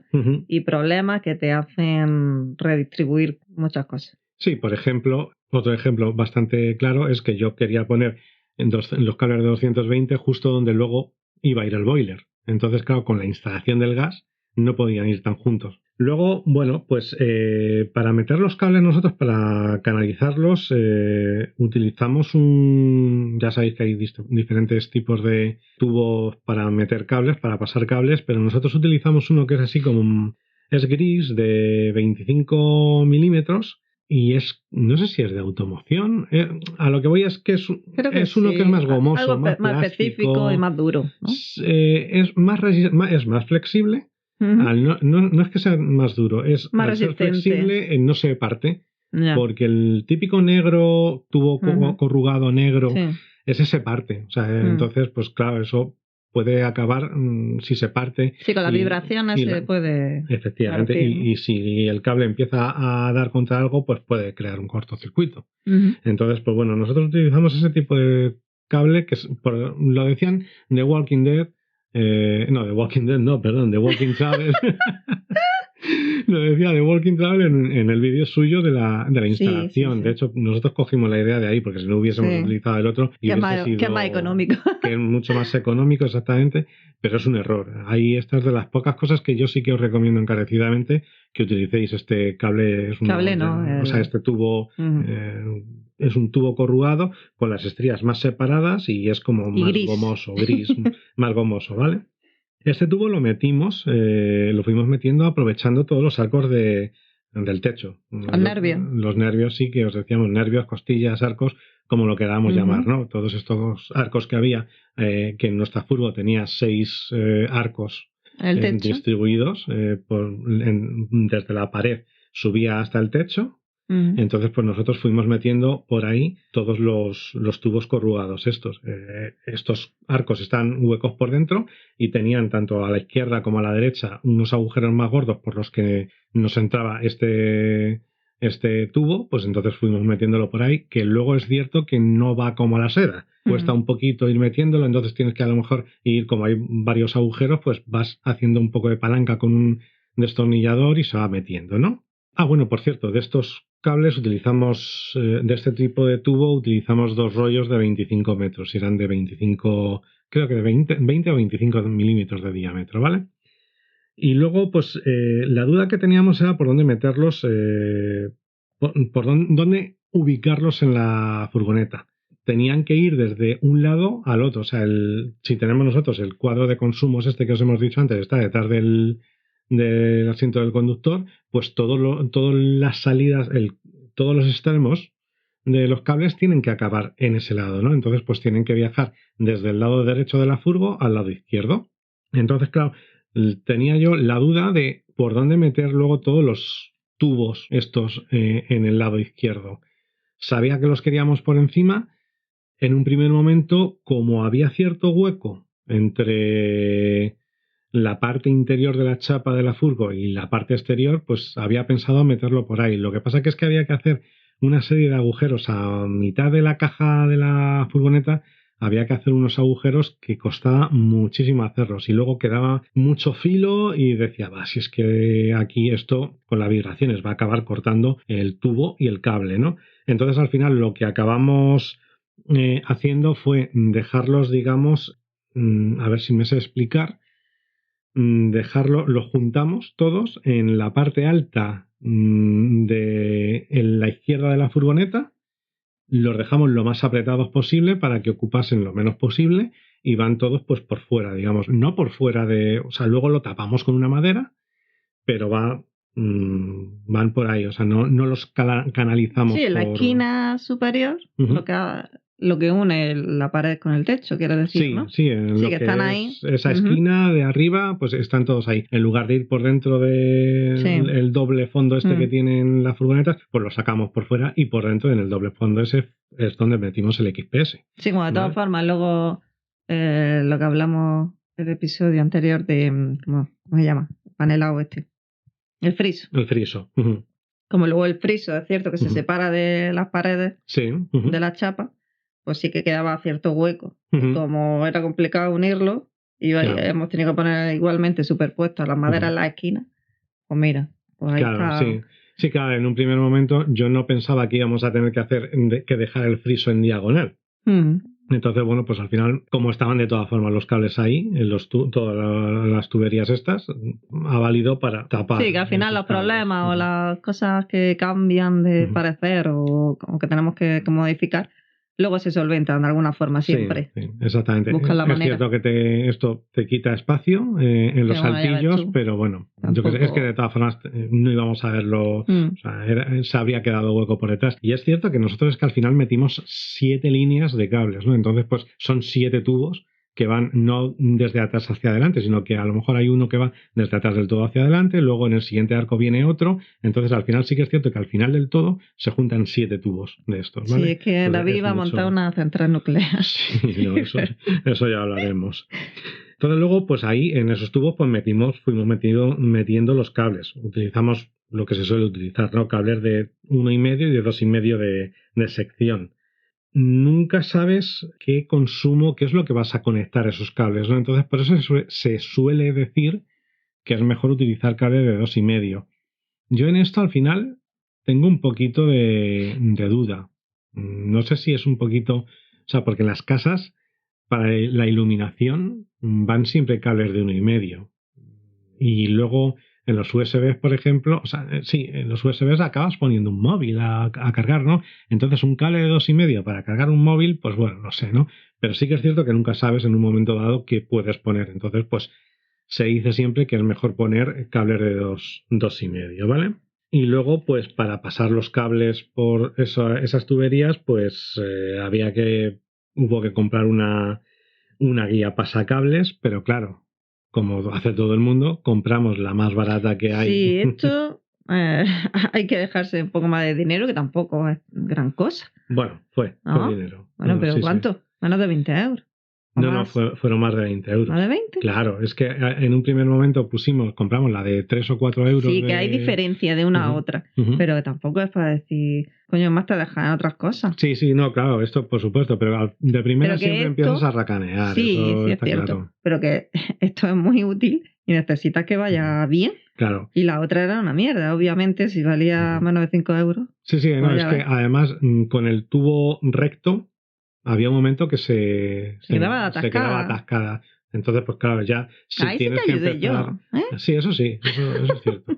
y problemas que te hacen redistribuir muchas cosas. Sí, por ejemplo, otro ejemplo bastante claro es que yo quería poner en los cables de 220 justo donde luego iba a ir el boiler. Entonces, claro, con la instalación del gas no podían ir tan juntos. Luego, bueno, pues para meter los cables nosotros, para canalizarlos, utilizamos ya sabéis que hay diferentes tipos de tubos para meter cables, para pasar cables, pero nosotros utilizamos uno que es así como es gris de 25 milímetros y no sé si es de automoción. A lo que voy es que es uno que es más gomoso, algo más plástico, específico y más duro, ¿no? Es más flexible. No es que sea más duro, es más resistente. Ser flexible, no se parte. Porque el típico negro, tubo corrugado negro, ese se parte. O sea, entonces, pues claro, eso puede acabar si se parte. Sí, con las vibraciones se puede. Efectivamente, partir, ¿no? Y si el cable empieza a dar contra algo, pues puede crear un cortocircuito. Entonces, pues bueno, nosotros utilizamos ese tipo de cable que lo decían The Walking Dead. No, The Walking Dead no, perdón, The Walking Travel. Lo decía The Walking Travel en el vídeo suyo de la instalación. Sí. De hecho, nosotros cogimos la idea de ahí, porque si no hubiésemos utilizado el otro, que es más económico. Que es mucho más económico, exactamente, pero es un error. Ahí estas de las pocas cosas que yo sí que os recomiendo encarecidamente que utilicéis. Este cable es o sea, este tubo es un tubo corrugado con las estrías más separadas y es como más gomoso, gris, más gomoso, ¿vale? Este tubo lo fuimos metiendo aprovechando todos los arcos del techo. Los nervios, sí, que os decíamos, nervios, costillas, arcos, como lo queramos llamar, ¿no? Todos estos arcos que había, que en nuestra furgo tenía 6 arcos distribuidos desde la pared, subía hasta el techo. Entonces, pues nosotros fuimos metiendo por ahí todos los tubos corrugados estos. Estos arcos están huecos por dentro y tenían tanto a la izquierda como a la derecha unos agujeros más gordos por los que nos entraba este este tubo, pues entonces fuimos metiéndolo por ahí, que luego es cierto que no va como la seda. Cuesta un poquito ir metiéndolo, entonces tienes que a lo mejor ir, como hay varios agujeros, pues vas haciendo un poco de palanca con un destornillador y se va metiendo, ¿no? Ah, bueno, por cierto, de estos cables utilizamos, de este tipo de tubo, utilizamos 2 rollos de 25 metros, eran de 25, creo que de 20 o 25 milímetros de diámetro, ¿vale? Y luego, pues, la duda que teníamos era por dónde meterlos, por dónde ubicarlos en la furgoneta. Tenían que ir desde un lado al otro. O sea, si tenemos nosotros el cuadro de consumos este que os hemos dicho antes, está detrás del asiento del conductor, pues todas las salidas, todos los extremos de los cables tienen que acabar en ese lado, ¿no? Entonces, pues tienen que viajar desde el lado derecho de la furgo al lado izquierdo. Entonces, claro, tenía yo la duda de por dónde meter luego todos los tubos estos en el lado izquierdo. Sabía que los queríamos por encima. En un primer momento, como había cierto hueco entre la parte interior de la chapa de la furgo y la parte exterior, pues había pensado meterlo por ahí. Lo que pasa que es que había que hacer una serie de agujeros a mitad de la caja de la furgoneta. Había que hacer unos agujeros que costaba muchísimo hacerlos y luego quedaba mucho filo y decía, va, si es que aquí esto con las vibraciones va a acabar cortando el tubo y el cable, ¿no? Entonces al final lo que acabamos haciendo fue dejarlos, digamos, a ver si me sé explicar, lo juntamos todos en la parte alta en la izquierda de la furgoneta, los dejamos lo más apretados posible para que ocupasen lo menos posible y van todos pues por fuera, digamos, no por fuera o sea, luego lo tapamos con una madera, pero van por ahí, o sea, no los canalizamos. Sí, en la esquina superior, lo que une la pared con el techo, quiero decir, sí, ¿no? Sí, en lo que están ahí. Esa esquina de arriba, pues están todos ahí. En lugar de ir por dentro del doble fondo este que tienen las furgonetas, pues lo sacamos por fuera y por dentro, en el doble fondo ese, es donde metimos el XPS. Sí, como de todas formas, luego lo que hablamos en el episodio anterior de, ¿cómo se llama? El panelado este. El friso. El friso. Como luego el friso, es cierto que se separa de las paredes de la chapa, pues sí que quedaba cierto hueco. Como era complicado unirlo, y hemos tenido que poner igualmente superpuestas las maderas en la esquina, pues mira, pues ahí claro, está. Sí. Sí, claro, en un primer momento yo no pensaba que íbamos a tener que dejar el friso en diagonal. Entonces, bueno, pues al final, como estaban de todas formas los cables ahí, todas las tuberías estas, ha valido para tapar. Sí, que al final los problemas o las cosas que cambian de parecer o que tenemos que modificar, luego se solventan de alguna forma siempre. Sí, exactamente. Buscan la manera. Es cierto que esto te quita espacio en los saltillos, pero bueno, yo que sé, es que de todas formas no íbamos a verlo, o sea, se habría quedado hueco por detrás. Y es cierto que nosotros es que al final metimos 7 líneas de cables, ¿no? Entonces, pues son 7 tubos que van no desde atrás hacia adelante, sino que a lo mejor hay uno que va desde atrás del todo hacia adelante, luego en el siguiente arco viene otro, entonces al final sí que es cierto que al final del todo se juntan 7 tubos de estos, ¿vale? Sí, es que David iba a montar una central nuclear. Sí, no, eso ya hablaremos. Entonces luego, pues ahí en esos tubos pues fuimos metiendo los cables. Utilizamos lo que se suele utilizar, ¿no? Cables de 1,5 y de 2,5 de sección. Nunca sabes qué es lo que vas a conectar esos cables, ¿no? Entonces, por eso se suele decir que es mejor utilizar cables de 2,5. Yo en esto al final tengo un poquito de duda. No sé si es un poquito, o sea, porque en las casas para la iluminación van siempre cables de 1,5. Y luego en los USBs, por ejemplo, o sea, sí, en los USBs acabas poniendo un móvil a cargar, ¿no? Entonces un cable de 2,5 para cargar un móvil, pues bueno, no sé, ¿no? Pero sí que es cierto que nunca sabes en un momento dado qué puedes poner. Entonces, pues se dice siempre que es mejor poner cables de 2,5, ¿vale? Y luego, pues para pasar los cables por esas tuberías, pues hubo que comprar una guía pasacables, pero claro, como hace todo el mundo, compramos la más barata que hay. Sí, esto hay que dejarse un poco más de dinero, que tampoco es gran cosa. Bueno, fue dinero. Bueno, pero sí, ¿cuánto? Sí. Menos de 20 euros. No, más. fueron más de 20 euros. ¿Más de 20? Claro, es que en un primer momento compramos la de 3 o 4 euros. Sí, que hay diferencia de una a otra, pero tampoco es para decir, coño, más te dejan otras cosas. Sí, no, claro, esto por supuesto, pero de primera siempre empiezas a racanear. Sí, eso sí, está es cierto, claro. pero que esto es muy útil y necesitas que vaya bien. Claro. Y la otra era una mierda, obviamente, si valía menos de 5 euros. Sí, no, es que además con el tubo recto había un momento que se quedaba atascada. Entonces, pues claro, ya si ahí tienes sí te que ayudé empezar... yo, Sí, eso es cierto.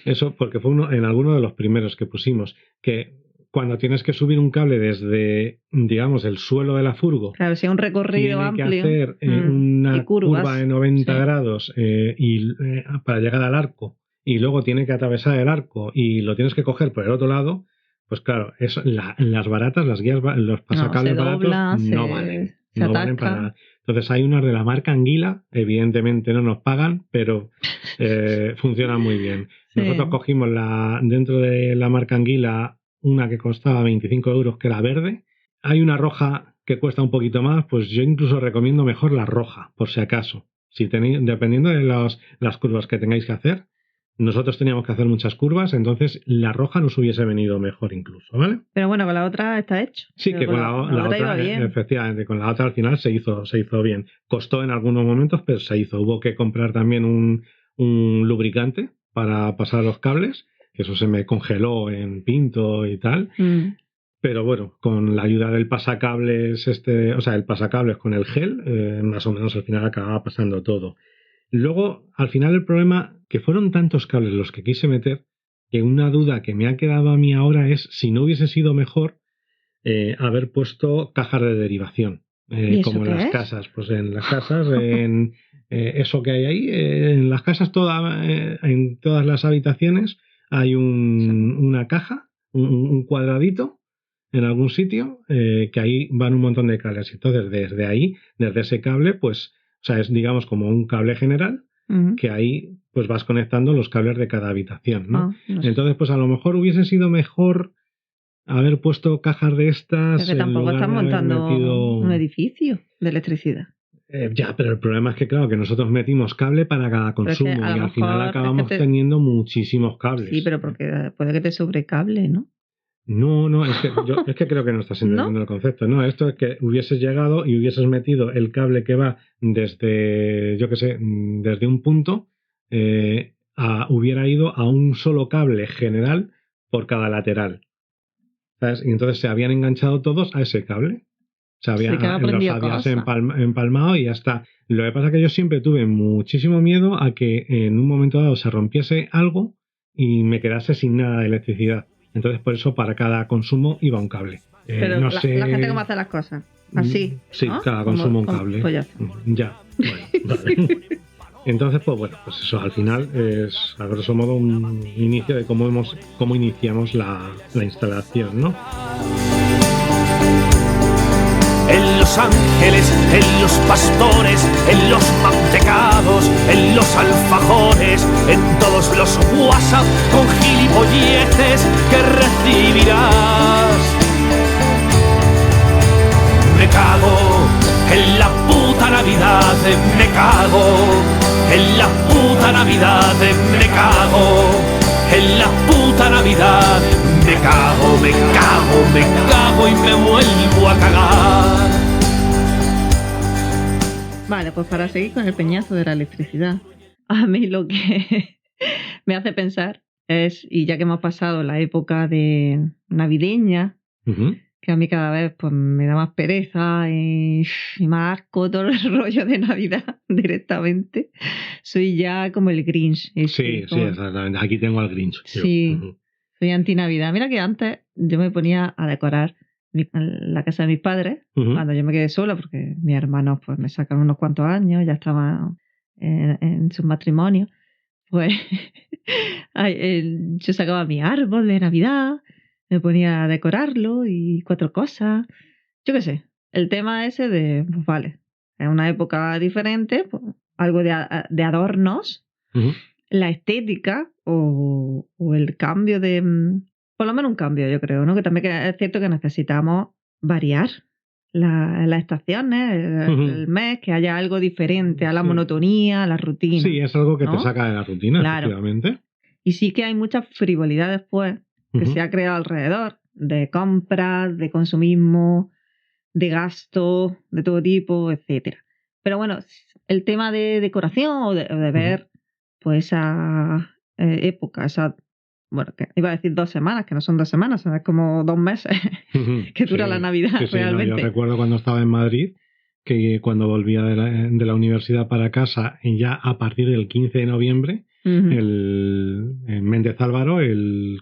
Eso porque fue en alguno de los primeros que pusimos, que cuando tienes que subir un cable desde, digamos, el suelo de la furgo, claro, si es un recorrido amplio, que hacer una curva de 90 grados para llegar al arco, y luego tiene que atravesar el arco y lo tienes que coger por el otro lado, pues claro, eso, las baratas, las guías, los pasacables baratos no valen. No valen para nada. Entonces hay unas de la marca Anguila, evidentemente no nos pagan, pero funcionan muy bien. Sí. Nosotros cogimos dentro de la marca Anguila una que costaba 25 euros, que era verde. Hay una roja que cuesta un poquito más, pues yo incluso recomiendo mejor la roja, por si acaso. Si tenéis, dependiendo de las curvas que tengáis que hacer, nosotros teníamos que hacer muchas curvas, entonces la roja nos hubiese venido mejor incluso, ¿vale? Pero bueno, con la otra está hecho. Sí, que con la otra iba bien. Efectivamente, con la otra al final se hizo bien. Costó en algunos momentos, pero se hizo. Hubo que comprar también un lubricante para pasar los cables, que eso se me congeló en Pinto y tal. Pero bueno, con la ayuda del pasacables, el pasacables con el gel, más o menos al final acababa pasando todo. Luego, al final el problema, que fueron tantos cables los que quise meter, que una duda que me ha quedado a mí ahora es si no hubiese sido mejor haber puesto cajas de derivación, como en las casas. Pues en las casas, en eso que hay ahí, en las casas en todas las habitaciones hay una caja, un cuadradito en algún sitio, que ahí van un montón de cables. Entonces, desde ese cable, pues, o sea, es digamos como un cable general, que ahí pues vas conectando los cables de cada habitación, ¿no? No sé. Entonces, pues a lo mejor hubiese sido mejor haber puesto cajas de estas. Pero que tampoco estás montando un edificio de electricidad. Ya, pero el problema es que, claro, que nosotros metimos cable para cada consumo y al final acabamos teniendo muchísimos cables. Sí, pero porque puede que te sobrecable, ¿no? No, es que creo que no estás entendiendo el concepto. No, esto es que hubieses llegado y hubieses metido el cable que va desde, yo qué sé, desde un punto, hubiera ido a un solo cable general por cada lateral. ¿Sabes? Y entonces se habían enganchado todos a ese cable. Los habías empalmado y ya está. Lo que pasa es que yo siempre tuve muchísimo miedo a que en un momento dado se rompiese algo y me quedase sin nada de electricidad. Entonces, por eso, para cada consumo iba un cable. Pero la gente cómo hace las cosas. Así. Sí, ¿no? Cada consumo un cable. Pues ya. Bueno, vale. Entonces, pues bueno, pues eso al final es, a grosso modo, un inicio de cómo iniciamos la instalación, ¿no? En Los Ángeles, en los pastores, en los mantecados, en los alfajores, en todos los WhatsApp con gilipolleces que recibirás. Me cago en la puta Navidad, me cago en la puta Navidad, me cago en la puta Navidad, me cago y me vuelvo a cagar. Vale, pues para seguir con el peñazo de la electricidad, a mí lo que me hace pensar es, y ya que hemos pasado la época de navideña, que a mí cada vez pues me da más pereza y más asco todo el rollo de Navidad directamente, soy ya como el Grinch. Sí, exactamente. Aquí tengo al Grinch. Sí, soy anti-Navidad. Mira que antes yo me ponía a decorar la casa de mis padres, cuando yo me quedé sola, porque mis hermanos pues me sacaron unos cuantos años, ya estaban en sus matrimonios, pues yo sacaba mi árbol de Navidad, me ponía a decorarlo y 4 cosas, yo qué sé. El tema ese de, pues vale, es una época diferente, pues, algo de adornos, la estética o el cambio de... Por lo menos un cambio, yo creo, ¿no? Que también es cierto que necesitamos variar las estaciones, el mes, que haya algo diferente a la monotonía, a la rutina. Sí, es algo que ¿no? te saca de la rutina, Claro. efectivamente. Y sí que hay mucha frivolidad después que se ha creado alrededor, de compras, de consumismo, de gasto, de todo tipo, etcétera. Pero bueno, el tema de decoración o de ver pues esa época, bueno, que iba a decir 2 semanas, que no son 2 semanas, es como 2 meses que dura la Navidad realmente. No, yo recuerdo cuando estaba en Madrid que cuando volvía de la universidad para casa, ya a partir del 15 de noviembre, en Méndez Álvaro, el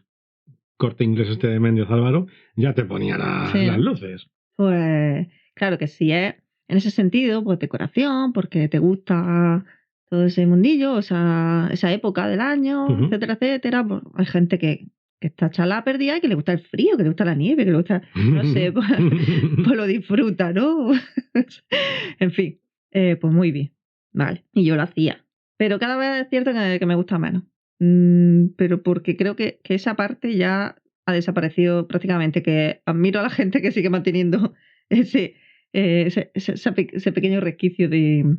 Corte Inglés de Méndez Álvaro, ya te ponía las luces. Pues claro que sí es en ese sentido, pues decoración, porque te gusta todo ese mundillo, o sea, esa época del año, etcétera, etcétera. Pues hay gente que está chalada perdida y que le gusta el frío, que le gusta la nieve, que le gusta, no sé, pues lo disfruta, ¿no? En fin, pues muy bien, vale. Y yo lo hacía. Pero cada vez es cierto que me gusta menos. Pero porque creo que esa parte ya ha desaparecido prácticamente, que admiro a la gente que sigue manteniendo ese pequeño resquicio de,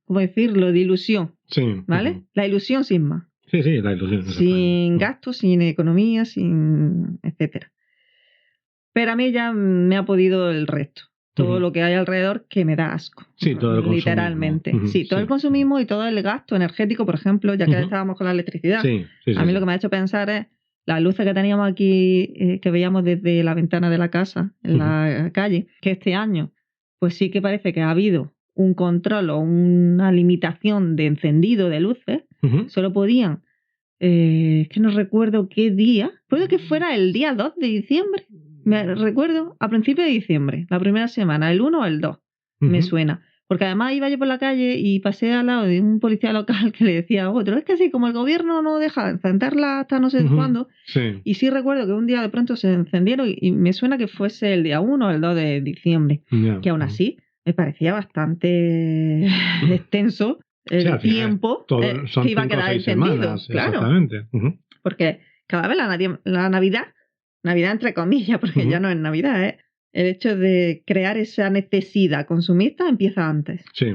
¿cómo decirlo?, de ilusión. Sí. ¿Vale? La ilusión sin más. Sí, la ilusión. Sin gastos, sin economía, sin etcétera. Pero a mí ya me ha podido el resto. Todo lo que hay alrededor que me da asco. Sí, todo el literalmente. consumismo. Sí, todo el consumismo y todo el gasto energético, por ejemplo, ya que estábamos con la electricidad. A mí lo que me ha hecho pensar es las luces que teníamos aquí, que veíamos desde la ventana de la casa, en la calle, que este año, pues sí que parece que ha habido un control o una limitación de encendido de luces. Solo podían, es que no recuerdo qué día, puede que fuera el día 2 de diciembre. Me recuerdo a principios de diciembre, la primera semana, el 1 o el 2, me suena. Porque además iba yo por la calle y pasé al lado de un policía local que le decía a otro, es que sí, como el gobierno no deja encenderla hasta no sé cuándo, y sí recuerdo que un día de pronto se encendieron y me suena que fuese el día 1 o el 2 de diciembre, que aún así me parecía bastante extenso el tiempo que iba a quedar encendido. Semanas, claro, exactamente. Porque cada vez la Navidad entre comillas, porque ya no es Navidad, el hecho de crear esa necesidad consumista empieza antes. Sí.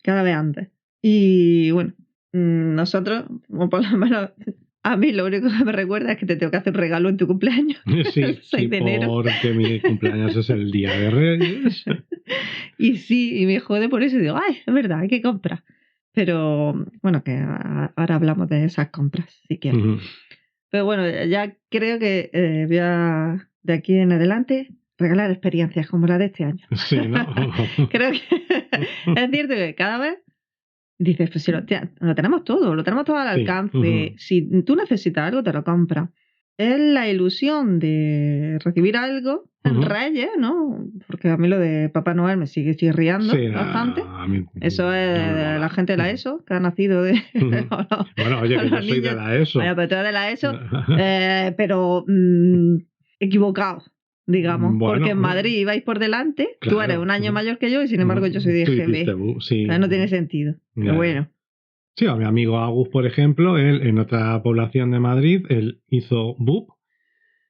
Cada vez antes. Y bueno, nosotros, o por lo menos a mí lo único que me recuerda es que te tengo que hacer un regalo en tu cumpleaños. El 6 de enero. Porque mi cumpleaños es el día de Reyes. y me jode por eso y digo, ay, es verdad, hay que comprar. Pero bueno, que ahora hablamos de esas compras, si quieres. Pero bueno, ya creo que voy a, de aquí en adelante, regalar experiencias como la de este año. Sí, ¿no? Creo que es cierto que cada vez dices, pues si lo tenemos todo al alcance. Si tú necesitas algo, te lo compras. Es la ilusión de recibir algo en Reyes, ¿no? Porque a mí lo de Papá Noel me sigue chirriando bastante. Eso es de la gente de la ESO, que ha nacido de... Bueno, oye, que yo soy de la ESO. Bueno, pero tú eres de la ESO, pero equivocado, digamos. Bueno, porque en Madrid ibais por delante, claro, tú eres un año mayor que yo y sin embargo yo soy de GB. Sí. O sea, no tiene sentido. Pero bueno. Sí, a mi amigo Agus, por ejemplo, él en otra población de Madrid, él hizo BUP,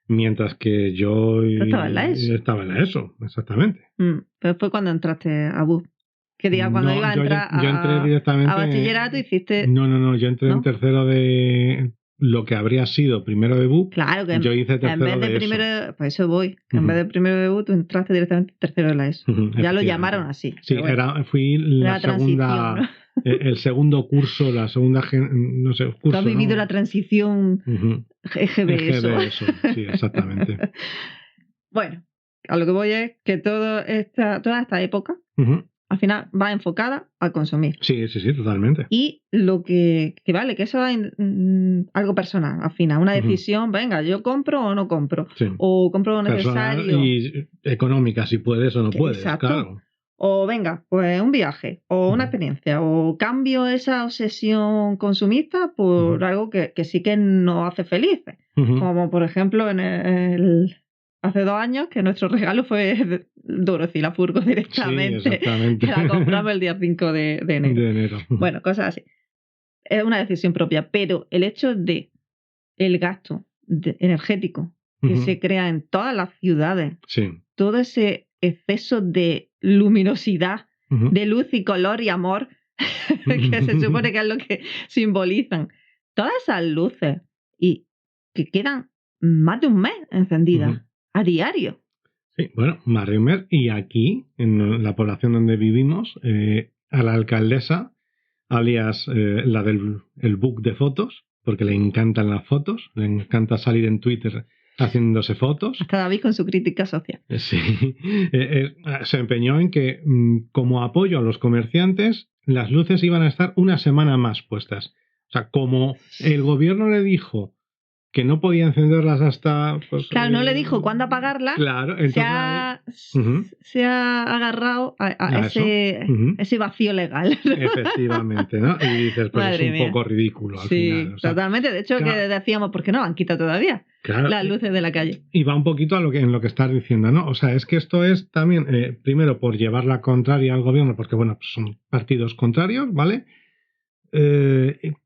mientras que yo estaba en la ESO. Estaba en la ESO, exactamente. Pero fue cuando entraste a BUP. ¿Qué día cuando iba a entrar yo entré directamente a bachillerato hiciste? No, yo entré en tercero de lo que habría sido primero de BUP. Claro, que yo hice tercero en vez de primero, ESO. Pues eso voy, que en vez de primero de BUP tú entraste directamente en tercero de la ESO. Ya lo llamaron así. Sí, bueno, fui la segunda, ¿no? El segundo curso, la segunda, no sé, curso. Tú has vivido la transición EGB, sí, exactamente. Bueno, a lo que voy es que toda esta época al final va enfocada al consumir. Sí, totalmente. Y lo que vale, que eso es algo personal, al final, una decisión, venga, yo compro o no compro, o compro lo necesario. Personal y económica, si puedes o no puedes, claro. O venga, pues un viaje, o una experiencia, o cambio esa obsesión consumista por algo que sí que nos hace felices. Como por ejemplo hace 2 años que nuestro regalo fue Dorothy, la furgo directamente. Sí, exactamente. Que la compramos el día 5 de enero. Bueno, cosas así. Es una decisión propia, pero el hecho de el gasto energético que se crea en todas las ciudades, todo ese exceso de luminosidad, de luz y color y amor, que se supone que es lo que simbolizan. Todas esas luces y que quedan más de un mes encendidas a diario. Sí, bueno, más de un mes. Y aquí, en la población donde vivimos, a la alcaldesa, alias la del el book de fotos, porque le encantan las fotos, le encanta salir en Twitter haciéndose fotos. Hasta David con su crítica social. Sí, se empeñó en que, como apoyo a los comerciantes, las luces iban a estar una semana más puestas. O sea, como el gobierno le dijo que no podía encenderlas hasta... Pues, claro, no le dijo cuándo apagarlas. Claro, entonces se ha agarrado a ese vacío legal. Efectivamente, ¿no? Y dices, pues madre es un mía. Poco ridículo al final. O sea, totalmente. De hecho, claro, que decíamos, ¿por qué no han quitado todavía las luces de la calle? Y va un poquito en lo que estás diciendo, ¿no? O sea, es que esto es también, primero, por llevar la contraria al gobierno, porque, bueno, pues son partidos contrarios, ¿vale?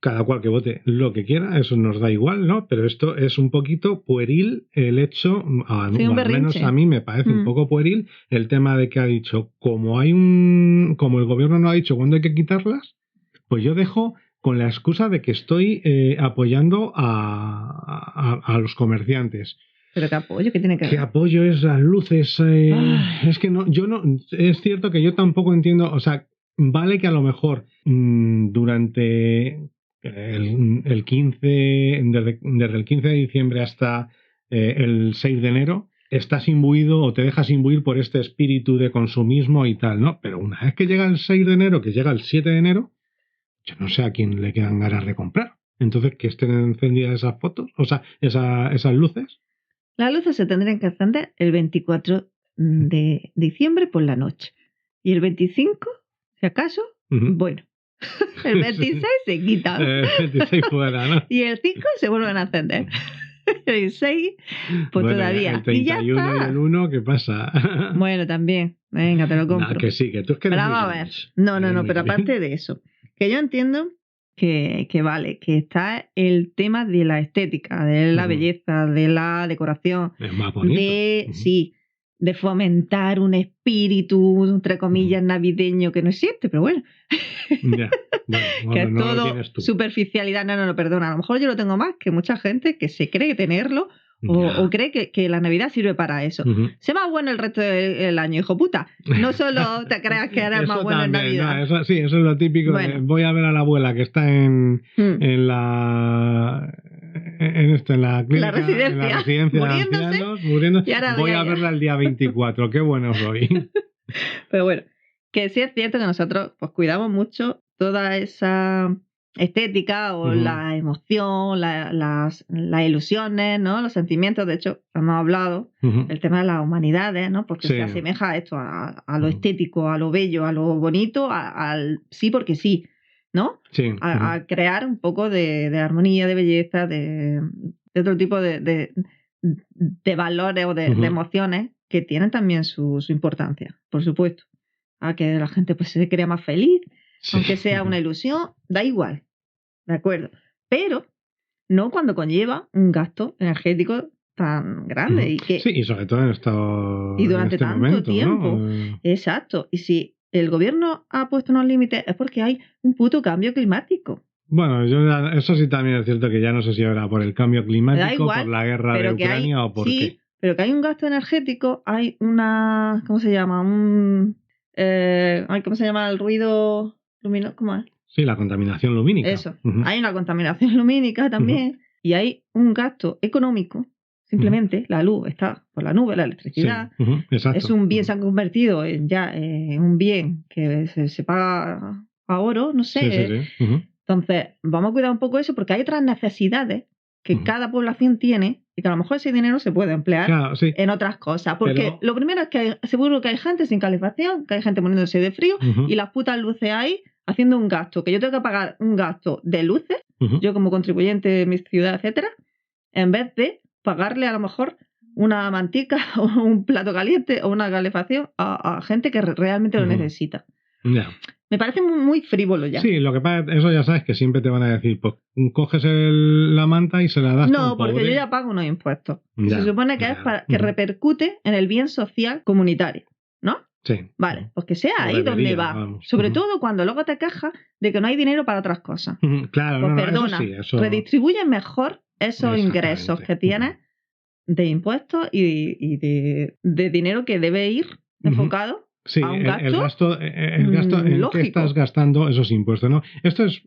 Cada cual que vote lo que quiera, eso nos da igual, ¿no? Pero esto es un poquito pueril el hecho, al menos a mí me parece un poco pueril el tema de que ha dicho, como el gobierno no ha dicho cuándo hay que quitarlas, pues yo dejo con la excusa de que estoy apoyando a los comerciantes. ¿Pero qué apoyo? ¿Qué tiene que ver? ¿Qué apoyo es las luces? Es que es cierto que yo tampoco entiendo, o sea, vale que a lo mejor durante el 15, desde el 15 de diciembre hasta el 6 de enero, estás imbuido o te dejas imbuir por este espíritu de consumismo y tal, ¿no? Pero una vez que llega el 6 de enero, que llega el 7 de enero, yo no sé a quién le quedan ganas de comprar. Entonces, que estén encendidas esas fotos, o sea, esas luces. Las luces se tendrían que encender el 24 de diciembre por la noche. Y el 25... si acaso, bueno, el 26 se quita. El 26 fuera, ¿no? Y el 5 se vuelven a encender. El 6, pues bueno, todavía. El 31 y, ya está. Y el 1, ¿qué pasa? Bueno, también. Venga, te lo compro. No, que sí, que tú es que pero vamos a ver. No, pero aparte de eso, que yo entiendo que vale, que está el tema de la estética, de la belleza, de la decoración. Es más bonito. Sí, de fomentar un espíritu, entre comillas, navideño que no existe, pero bueno. Ya, que es todo superficialidad. No, perdona. A lo mejor yo lo tengo más que mucha gente que se cree tenerlo o cree que la Navidad sirve para eso. Sé más bueno el resto del año, hijo puta. No solo te creas que eres más bueno también, en Navidad. No, eso es lo típico. Bueno. Voy a ver a la abuela que está en la clínica, la residencia, en la residencia de ancianos, muriéndose. Voy a verla el día 24, qué bueno soy. Pero bueno, que sí es cierto que nosotros pues cuidamos mucho toda esa estética o la emoción, las ilusiones, ¿no? Los sentimientos. De hecho, hemos hablado el tema de las humanidades, ¿no? Porque se asemeja a esto, a lo estético, a lo bello, a lo bonito, al sí porque sí, ¿no? Sí. A crear un poco de armonía, de belleza, de otro tipo de valores o de emociones que tienen también su importancia, por supuesto. A que la gente pues se crea más feliz, aunque sea una ilusión, da igual, ¿de acuerdo? Pero no cuando conlleva un gasto energético tan grande. Y sobre todo y durante tanto momento, tiempo. ¿no? Exacto. Y si el gobierno ha puesto unos límites es porque hay un puto cambio climático. Bueno, eso sí también es cierto que ya no sé si era por el cambio climático, igual, por la guerra de Ucrania o por qué. Pero que hay un gasto energético, hay una... ¿Cómo se llama? ¿Cómo se llama el ruido luminoso? ¿Cómo es? Sí, la contaminación lumínica. Eso. Hay una contaminación lumínica también y hay un gasto económico. Simplemente la luz está por la nube, la electricidad. Exacto. Es un bien, se ha convertido en un bien que se paga a oro, no sé. Sí. Entonces, vamos a cuidar un poco eso porque hay otras necesidades que cada población tiene y que a lo mejor ese dinero se puede emplear en otras cosas. Porque lo primero es que seguro que hay gente sin calefacción, que hay gente muriéndose de frío y las putas luces ahí haciendo un gasto, que yo tengo que pagar un gasto de luces, yo como contribuyente de mi ciudad, etcétera, en vez de pagarle a lo mejor una mantica o un plato caliente o una calefacción a gente que realmente lo necesita. Ya. Me parece muy frívolo ya. Sí, lo que pasa, eso ya sabes que siempre te van a decir, pues coges la manta y se la das. No, porque yo ya pago unos impuestos. Se supone que es para que repercute en el bien social comunitario. Sí. Vale, pues que sea O ahí debería, donde va. vamos. Sobre todo cuando luego te quejas de que no hay dinero para otras cosas. Claro, Pues no, perdona, eso sí, eso... redistribuye mejor esos ingresos Exactamente. que tienes de impuestos y de dinero que debe ir enfocado Sí, a un el gasto, gasto en lógico. que estás gastando esos impuestos, ¿no? Esto es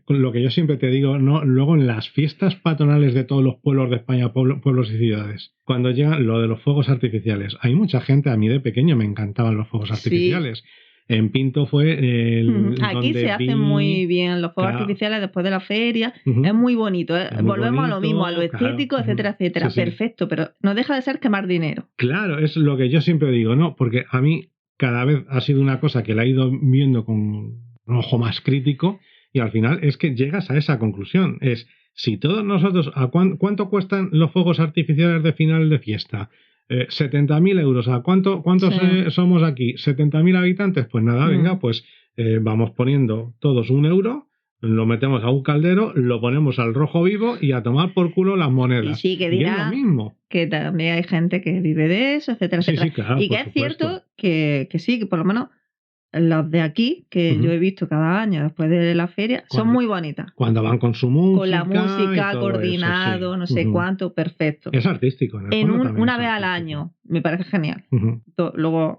lo que yo siempre te digo, ¿no? Luego en las fiestas patronales de todos los pueblos de España, pueblos y ciudades, cuando llega lo de los fuegos artificiales, hay mucha gente, a mí de pequeño me encantaban los fuegos artificiales. En Pinto fue Aquí donde se hacen muy bien los fuegos Claro. artificiales después de la feria. Es muy bonito. Es muy Volvemos a lo mismo, a lo bonito, estético, claro. etcétera, etcétera. Sí, sí. Perfecto, pero no deja de ser quemar dinero. Claro, es lo que yo siempre digo, ¿no? Porque a mí cada vez ha sido una cosa que la he ido viendo con un ojo más crítico y al final es que llegas a esa conclusión. Es, si todos nosotros, ¿cuánto cuestan los fuegos artificiales de final de fiesta? 70.000 euros. ¿A cuántos Sí. somos aquí? ¿70.000 habitantes? Pues nada, venga, pues vamos poniendo todos 1 euro, lo metemos a un caldero, lo ponemos al rojo vivo y a tomar por culo las monedas. Y sí, que Y es dirá lo mismo. que también hay gente que vive de eso, etcétera, Sí, etcétera. sí, claro, Y que por es supuesto. cierto que sí, que por lo menos los de aquí, que Ujú. yo he visto cada año después de la feria, son Cuando- muy bonitas. Cuando van con su música. Con la música, y todo coordinado, eso, sí. no sé Ujú. cuánto, perfecto. Es artístico. En el En fondo también una es vez al artístico. año, me parece genial. Ujú. Luego,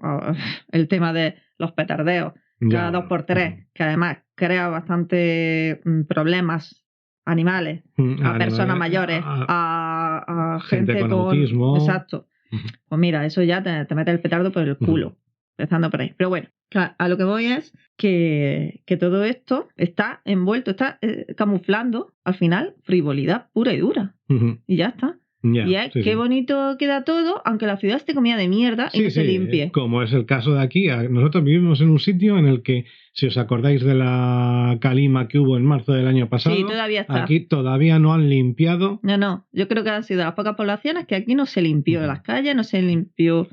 el tema de los petardeos, cada Ya, 2x3, ujú. que además crea bastante problemas animales, a personas mayores, a gente con autismo. Exacto. Ujú. Pues mira, eso ya te mete el petardo por el culo, Ujú. empezando por ahí. Pero bueno, claro, a lo que voy es que todo esto está envuelto, está camuflando al final frivolidad pura y dura. Ujú. Y ya está. Ya, Y es sí, qué sí. bonito queda todo, aunque la ciudad esté comida de mierda y Sí, no se sí, limpie. como es el caso de aquí. Nosotros vivimos en un sitio en el que, si os acordáis de la calima que hubo en marzo del año pasado, Sí, todavía está. aquí todavía no han limpiado. No, yo creo que han sido las pocas poblaciones que aquí no se limpió Ujú. las calles, no se limpió,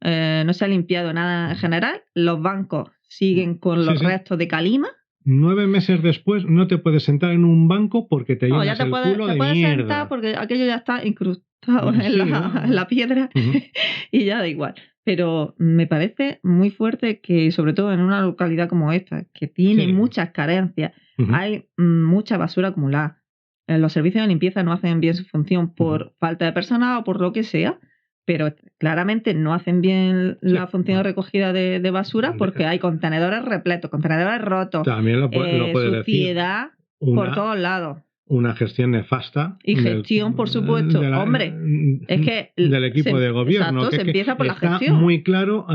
no se ha limpiado nada en general. Los bancos siguen con Sí, los sí. restos de calima. 9 meses después no te puedes sentar en un banco porque te No, llenas ya te el puedes, culo te de puedes mierda. sentar porque aquello ya está incrustado Sí, en la piedra Ujú. y ya da igual. Pero me parece muy fuerte que, sobre todo en una localidad como esta, que tiene Sí. muchas carencias, Ujú. hay mucha basura acumulada. Los servicios de limpieza no hacen bien su función por falta de personal o por lo que sea, pero claramente no hacen bien la función de recogida de basura porque hay contenedores repletos, contenedores rotos, También lo puedes decir. suciedad por todos lados. Una gestión nefasta. Y gestión, por supuesto. Hombre, es que del equipo de gobierno. Exacto, que se empieza por la está gestión. muy claro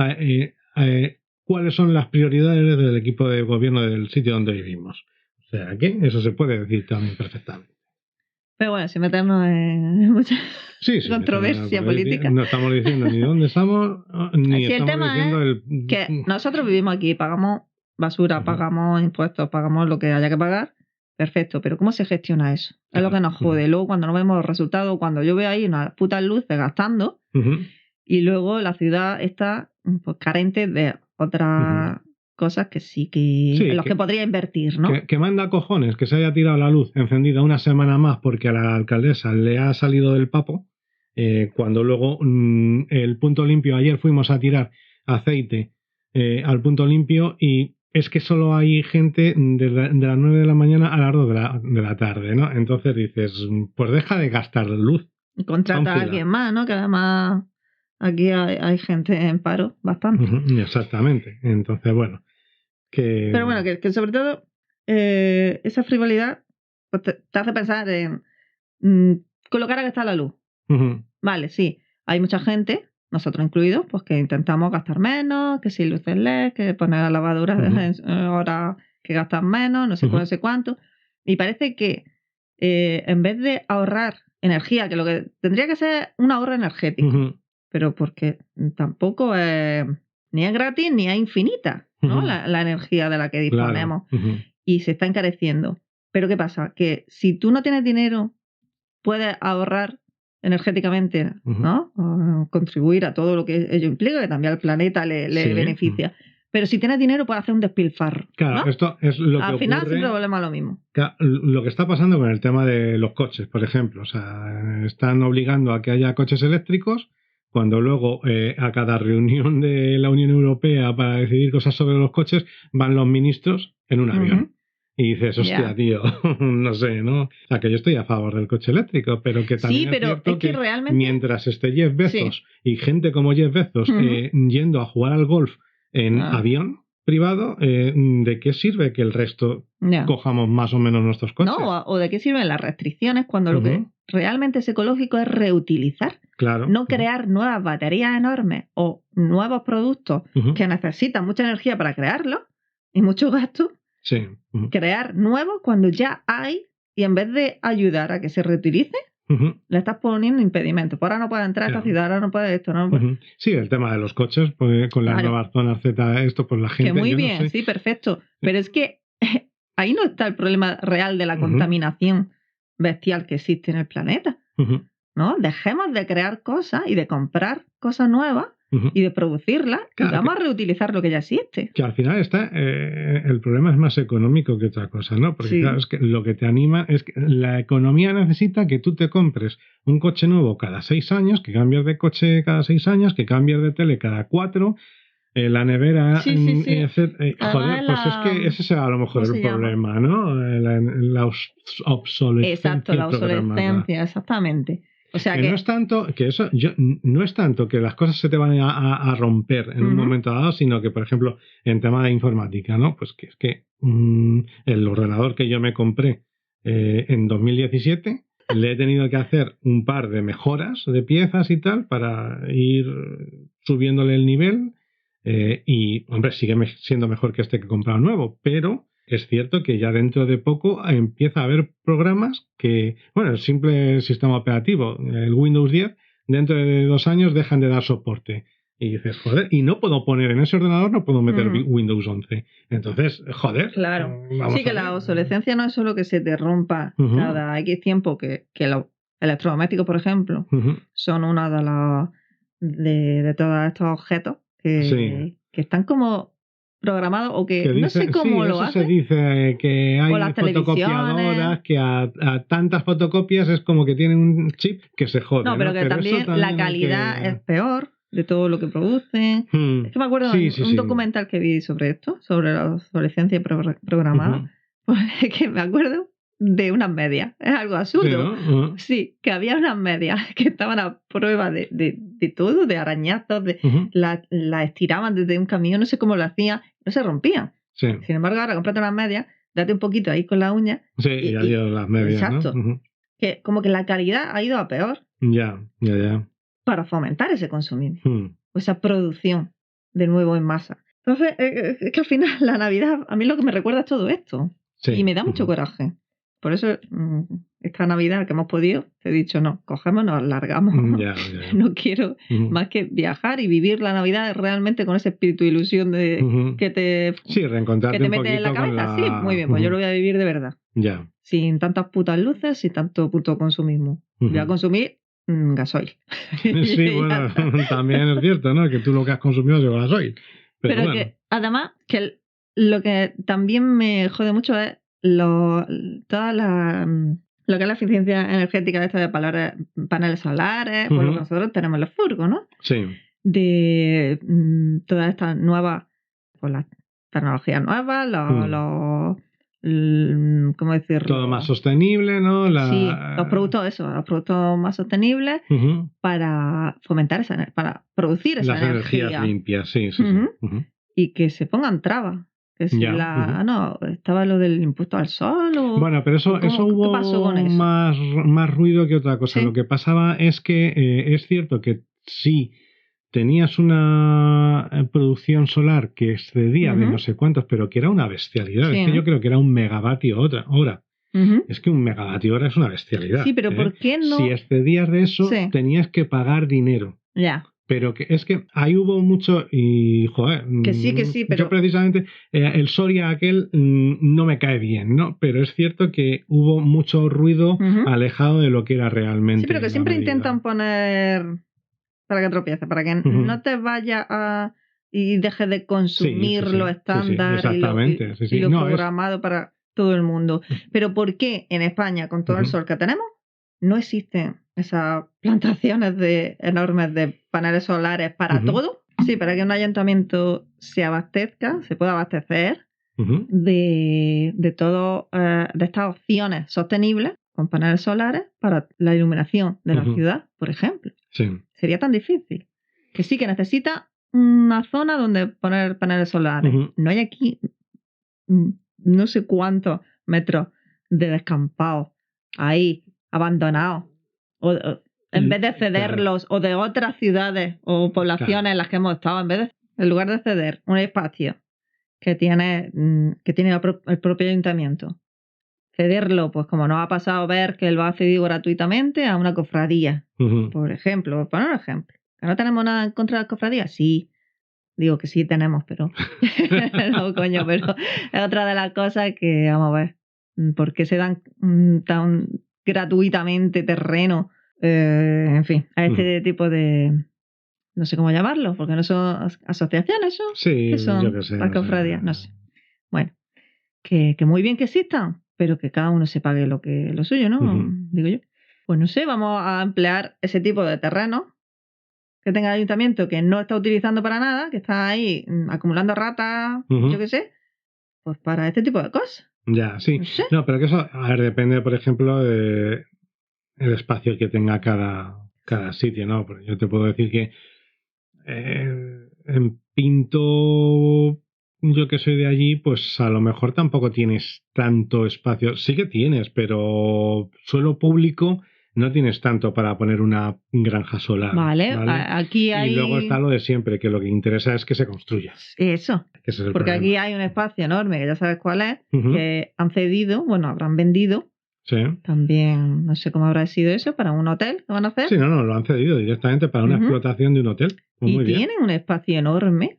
cuáles son las prioridades del equipo de gobierno del sitio donde vivimos. O sea que eso se puede decir también perfectamente. Pero bueno, sin meternos en mucha Sí, controversia política. No estamos diciendo ni dónde estamos, ni Sí, el estamos tema diciendo es que nosotros vivimos aquí, pagamos basura, Ujú. pagamos impuestos, pagamos lo que haya que pagar. Perfecto, pero ¿cómo se gestiona eso? Es lo que nos jode. Luego, cuando no vemos los resultados, cuando yo veo ahí unas putas luces gastando, Ujú. y luego la ciudad está pues, carente de otras cosas que sí que Sí, en los que podría invertir, ¿no? Que manda cojones que se haya tirado la luz encendida una semana más porque a la alcaldesa le ha salido del papo, cuando luego el punto limpio, ayer fuimos a tirar aceite al punto limpio y es que solo hay gente de las 9 de la mañana a las 2 de la tarde, ¿no? Entonces dices, pues deja de gastar luz. Y contrata a alguien más, ¿no? Que además aquí hay gente en paro bastante. Ujú, exactamente. Entonces, bueno. Pero bueno, que sobre todo esa frivolidad pues te hace pensar en con lo cara que está la luz. Ujú. Vale, sí, hay mucha gente, nosotros incluidos, pues que intentamos gastar menos, que si luces LED, que poner la lavadora en horas que gastan menos, no sé cuánto, no sé cuánto. Y parece que en vez de ahorrar energía, que lo que tendría que ser un ahorro energético, pero porque tampoco es ni es gratis ni es infinita, ¿no? La energía de la que disponemos. Claro. Y se está encareciendo. Pero ¿qué pasa? Que si tú no tienes dinero, puedes ahorrar energéticamente, ¿no? Contribuir a todo lo que ello implica, que también al planeta le beneficia. Pero si tienes dinero, puedes hacer un despilfarro. Claro, ¿no? Esto es lo que al final ocurre, siempre volvemos a lo mismo. Lo que está pasando con el tema de los coches, por ejemplo. O sea, están obligando a que haya coches eléctricos cuando luego a cada reunión de la Unión Europea para decidir cosas sobre los coches van los ministros en un avión. Y dices, hostia, tío, no sé, ¿no? O sea, que yo estoy a favor del coche eléctrico, pero que también es cierto que realmente... mientras esté Jeff Bezos y gente como Jeff Bezos yendo a jugar al golf en avión privado, ¿de qué sirve que el resto cojamos más o menos nuestros coches? No, o de qué sirven las restricciones cuando lo que realmente es ecológico es reutilizar. Claro. No crear nuevas baterías enormes o nuevos productos que necesitan mucha energía para crearlos y mucho gasto. Sí. Crear nuevos cuando ya hay, y en vez de ayudar a que se reutilice, le estás poniendo impedimentos. Por ahora no puede entrar a esta ciudad, ahora no puede esto, no puede. Sí, el tema de los coches, pues, con las nuevas zonas Z, esto, pues la gente... Que muy bien, no sé. Sí, perfecto. Pero es que ahí no está el problema real de la contaminación bestial que existe en el planeta. ¿No? Dejemos de crear cosas y de comprar cosas nuevas y de producirlas, y vamos a reutilizar lo que ya existe. Que al final está el problema es más económico que otra cosa, ¿no? Porque claro, es que lo que te anima es que la economía necesita que tú te compres un coche nuevo cada 6 años, que cambies de coche cada 6 años, que cambies de tele cada 4, la nevera, joder, pues es que ese será a lo mejor el problema, ¿no? La obsolescencia. Exacto, la obsolescencia, exactamente. O sea que no es tanto que eso, no es tanto que las cosas se te van a romper en un momento dado, sino que, por ejemplo, en tema de informática, ¿no? Pues que es que el ordenador que yo me compré en 2017 le he tenido que hacer un par de mejoras de piezas y tal para ir subiéndole el nivel y, hombre, sigue siendo mejor que este que he comprado nuevo, pero es cierto que ya dentro de poco empieza a haber programas que, bueno, el simple sistema operativo, el Windows 10, dentro de 2 años dejan de dar soporte. Y dices, joder, y no puedo poner en ese ordenador, no puedo meter Windows 11. Entonces, joder. Claro. Sí, que la obsolescencia no es solo que se te rompa cada X tiempo, que los electrodomésticos, por ejemplo, son una de todos estos objetos que están como programados o que no sé cómo lo hacen. Se dice que hay fotocopiadoras que a tantas fotocopias es como que tienen un chip que se jode. No, pero que también la calidad es peor de todo lo que producen. Es que me acuerdo de un documental que vi sobre esto, sobre la obsolescencia programada, que me acuerdo de unas medias. Es algo absurdo. Sí, ¿no? Sí, que había unas medias que estaban a prueba de todo, de arañazos, la estiraban desde un camión, no sé cómo lo hacían, no se rompían. Sí. Sin embargo, ahora cómprate unas medias, date un poquito ahí con la uña. Sí, y adiós las medias. Exacto. ¿No? Que como que la calidad ha ido a peor. Ya. Para fomentar ese consumismo. O esa producción de nuevo en masa. Entonces, es que al final la Navidad, a mí lo que me recuerda es todo esto. Sí. Y me da mucho coraje. Por eso, esta Navidad que hemos podido, te he dicho, no, cogemos, nos largamos. Ya. No quiero más que viajar y vivir la Navidad realmente con ese espíritu de ilusión de que te, reencontrarte que te mete en la cabeza. Sí, muy bien, pues yo lo voy a vivir de verdad. Ya. Sin tantas putas luces, sin tanto puto consumismo. Voy a consumir gasoil. Sí, bueno, también es cierto, ¿no? Que tú lo que has consumido es gasoil. Pero bueno. Que además, que lo que también me jode mucho es lo que es la eficiencia energética de esta de paneles solares, por lo que nosotros tenemos los furgos, ¿no? Sí. De todas estas nuevas, pues las tecnologías nuevas, ¿cómo decirlo? Todo más sostenible, ¿no? Sí, los productos más sostenibles para fomentar para producir esa energía. Las energías limpias, sí. Y que se pongan trabas. Que si no, estaba lo del impuesto al sol. Bueno, pero eso hubo ¿qué pasó con eso? Más ruido que otra cosa. ¿Sí? Lo que pasaba es que es cierto que sí tenías una producción solar que excedía de no sé cuántos, pero que era una bestialidad. Sí, es que yo creo que era 1 megavatio hora. Es que 1 megavatio hora es una bestialidad. Sí, pero ¿por qué no? Si excedías de eso, tenías que pagar dinero. Ya. Pero que es que ahí hubo mucho y, joder, que sí, pero... yo precisamente, el Soria aquel no me cae bien, ¿no? Pero es cierto que hubo mucho ruido alejado de lo que era realmente. Sí, pero que siempre intentan poner para que tropiece, para que no te vaya y dejes de consumir lo estándar y lo programado para todo el mundo. Pero ¿por qué en España, con todo el sol que tenemos, no existen esas plantaciones enormes de paneles solares para todo. Sí, para que un ayuntamiento se pueda abastecer de todo, de estas opciones sostenibles con paneles solares para la iluminación de la ciudad, por ejemplo. Sí. Sería tan difícil. Que sí que necesita una zona donde poner paneles solares. No hay aquí no sé cuántos metros de descampados ahí, abandonados. En vez de cederlos, o de otras ciudades o poblaciones en las que hemos estado, en lugar de ceder un espacio que tiene el propio ayuntamiento, cederlo, pues como nos ha pasado ver que lo ha cedido gratuitamente a una cofradía, por ejemplo, por poner un ejemplo. ¿Que no tenemos nada en contra de las cofradías? Sí. Digo que sí tenemos, pero no, coño, pero es otra de las cosas que, vamos a ver, ¿por qué se dan tan gratuitamente terreno, en fin, a este tipo de, no sé cómo llamarlo, porque no son asociaciones, ¿no? Sí, ¿Qué son? yo qué sé. Las cofradías, no sé. Bueno, que muy bien que existan, pero que cada uno se pague lo suyo, ¿no? Digo yo. Pues no sé, vamos a emplear ese tipo de terreno que tenga el ayuntamiento que no está utilizando para nada, que está ahí acumulando ratas, yo qué sé, pues para este tipo de cosas. Ya, sí. No sé. No, pero que eso, a ver, depende, por ejemplo, de el espacio que tenga cada sitio, ¿no? Porque yo te puedo decir que en Pinto, yo que soy de allí, pues a lo mejor tampoco tienes tanto espacio. Sí que tienes, pero suelo público no tienes tanto para poner una granja solar. Vale. Aquí hay... Y luego está lo de siempre, que lo que interesa es que se construya. Eso. Ese es el porque problema. Aquí hay un espacio enorme, que ya sabes cuál es, que han cedido, bueno, habrán vendido. Sí. También, no sé cómo habrá sido eso, para un hotel que van a hacer. Sí, no, lo han cedido directamente para una explotación de un hotel. Pues y muy bien. tienen un espacio enorme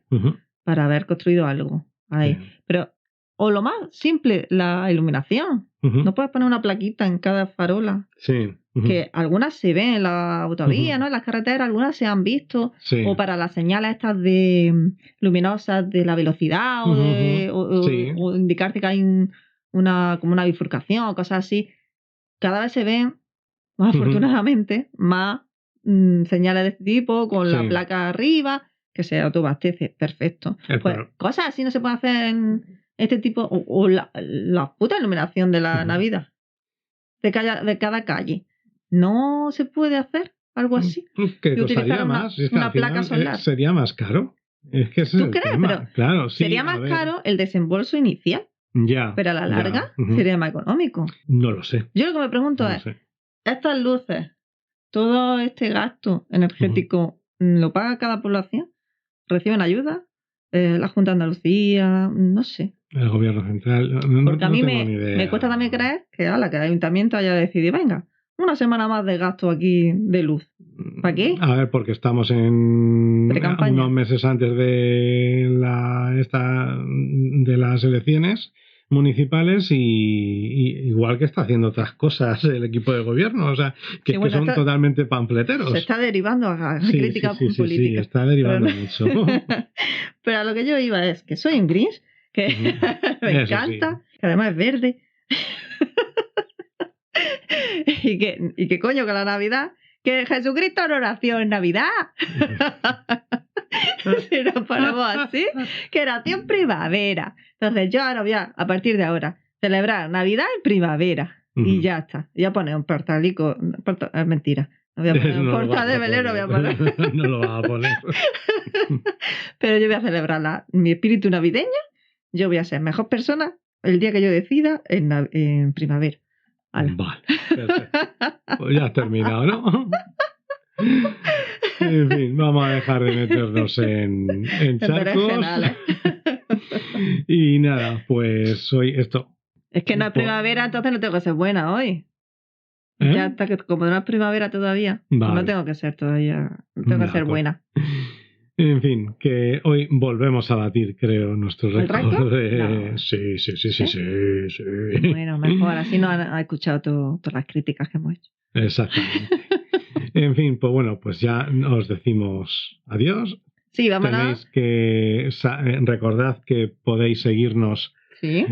para haber construido algo ahí. Sí. Pero, o lo más simple, la iluminación. No puedes poner una plaquita en cada farola. Sí. Que algunas se ven en la autovía, ¿no? En las carreteras, algunas se han visto. Sí. O para las señales estas de luminosas de la velocidad o indicarte que hay como una bifurcación o cosas así. Cada vez se ven, más afortunadamente, más señales de este tipo con la placa arriba que se autoabastece. Perfecto. Pues cosas así no se pueden hacer en este tipo, o la puta iluminación de la Navidad de cada calle. ¿No se puede hacer algo así? ¿Qué costaría más? Es que una placa solar. Sería más caro. Es que ese ¿Tú es el crees? tema. Pero claro, sí, sería más caro el desembolso inicial. Ya. Pero a la larga sería más económico. No lo sé. Yo lo que me pregunto es, estas luces, todo este gasto energético, ¿lo paga cada población? ¿Reciben ayuda? La Junta de Andalucía, no sé. El gobierno central. Porque a mí no tengo ni idea. me cuesta también creer que el ayuntamiento haya decidido, venga, una semana más de gasto aquí de luz. ¿Para qué? A ver, porque estamos en unos meses antes de las elecciones municipales y igual que está haciendo otras cosas el equipo de gobierno, o sea, que son totalmente panfleteros. Se está derivando a crítica política. Sí, está derivando mucho. Pero a lo que yo iba es que soy un Grinch, que me encanta, que además es verde. y que coño, que la Navidad, que Jesucristo no nació en Navidad. Si nos ponemos así, que nació en primavera. Entonces yo ahora voy a partir de ahora, celebrar Navidad en primavera. Y ya está. Ya pone un portalico. Mentira. No voy a poner un portal de Belén, no voy a poner. No lo vas a poner. Pero yo voy a celebrar mi espíritu navideño. Yo voy a ser mejor persona el día que yo decida en primavera. Vale, perfecto. Pues ya has terminado, ¿no? En fin, vamos a dejar de meternos en charcos. Y nada, pues hoy esto. Es que no es primavera, entonces no tengo que ser buena hoy. Ya hasta que como no es primavera todavía, no tengo que ser todavía, no tengo que ser buena. En fin, que hoy volvemos a batir, creo, nuestro récord de... No. Sí. Bueno, mejor, así no ha escuchado todas las críticas que hemos hecho. Exactamente. En fin, pues bueno, pues ya os decimos adiós. Sí, vámonos. Tenéis que recordad que podéis seguirnos. Sí.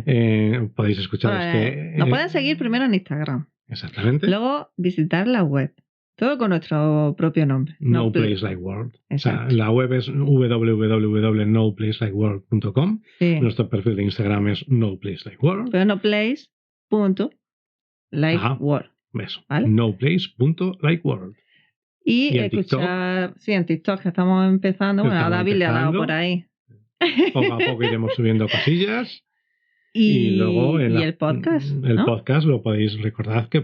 Podéis escuchar Nos pueden seguir primero en Instagram. Exactamente. Luego, visitar la web. Todo con nuestro propio nombre. No Place Like World. Exacto. O sea, la web es www.noplacelikeworld.com. Sí. Nuestro perfil de Instagram es No Place Like World. Pero no place. World. Eso. ¿Vale? noplace.likeworld. Y en escuchar. Sí, en TikTok que estamos empezando. Bueno, a Estamos David le ha dado empezando. por ahí. Poco a poco iremos subiendo cosillas. Y luego el podcast. El ¿no? podcast lo podéis recordar que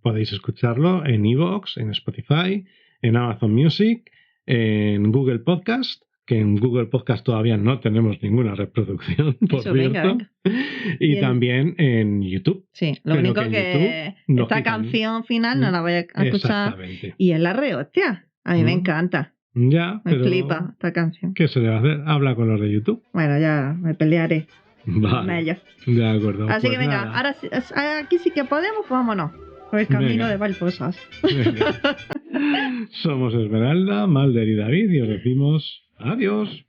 podéis escucharlo en iVoox, en Spotify, en Amazon Music, en Google Podcast, que en Google Podcast todavía no tenemos ninguna reproducción, por Eso, cierto. venga. Y también en YouTube. Sí, lo Pero único que en que YouTube nos esta quitan. canción final no la voy a escuchar. Exactamente. Y es la rehostia. A mí me encanta. Ya, Me pero flipa esta canción. ¿qué se le va a hacer? Habla con los de YouTube. Bueno, ya me pelearé con Vale, ellos. de acuerdo. Así Pues que venga, nada. ahora aquí sí que podemos, pues vámonos. Por el camino Venga. de Valposas. Venga. Somos Esmeralda, Malder y David y os decimos adiós.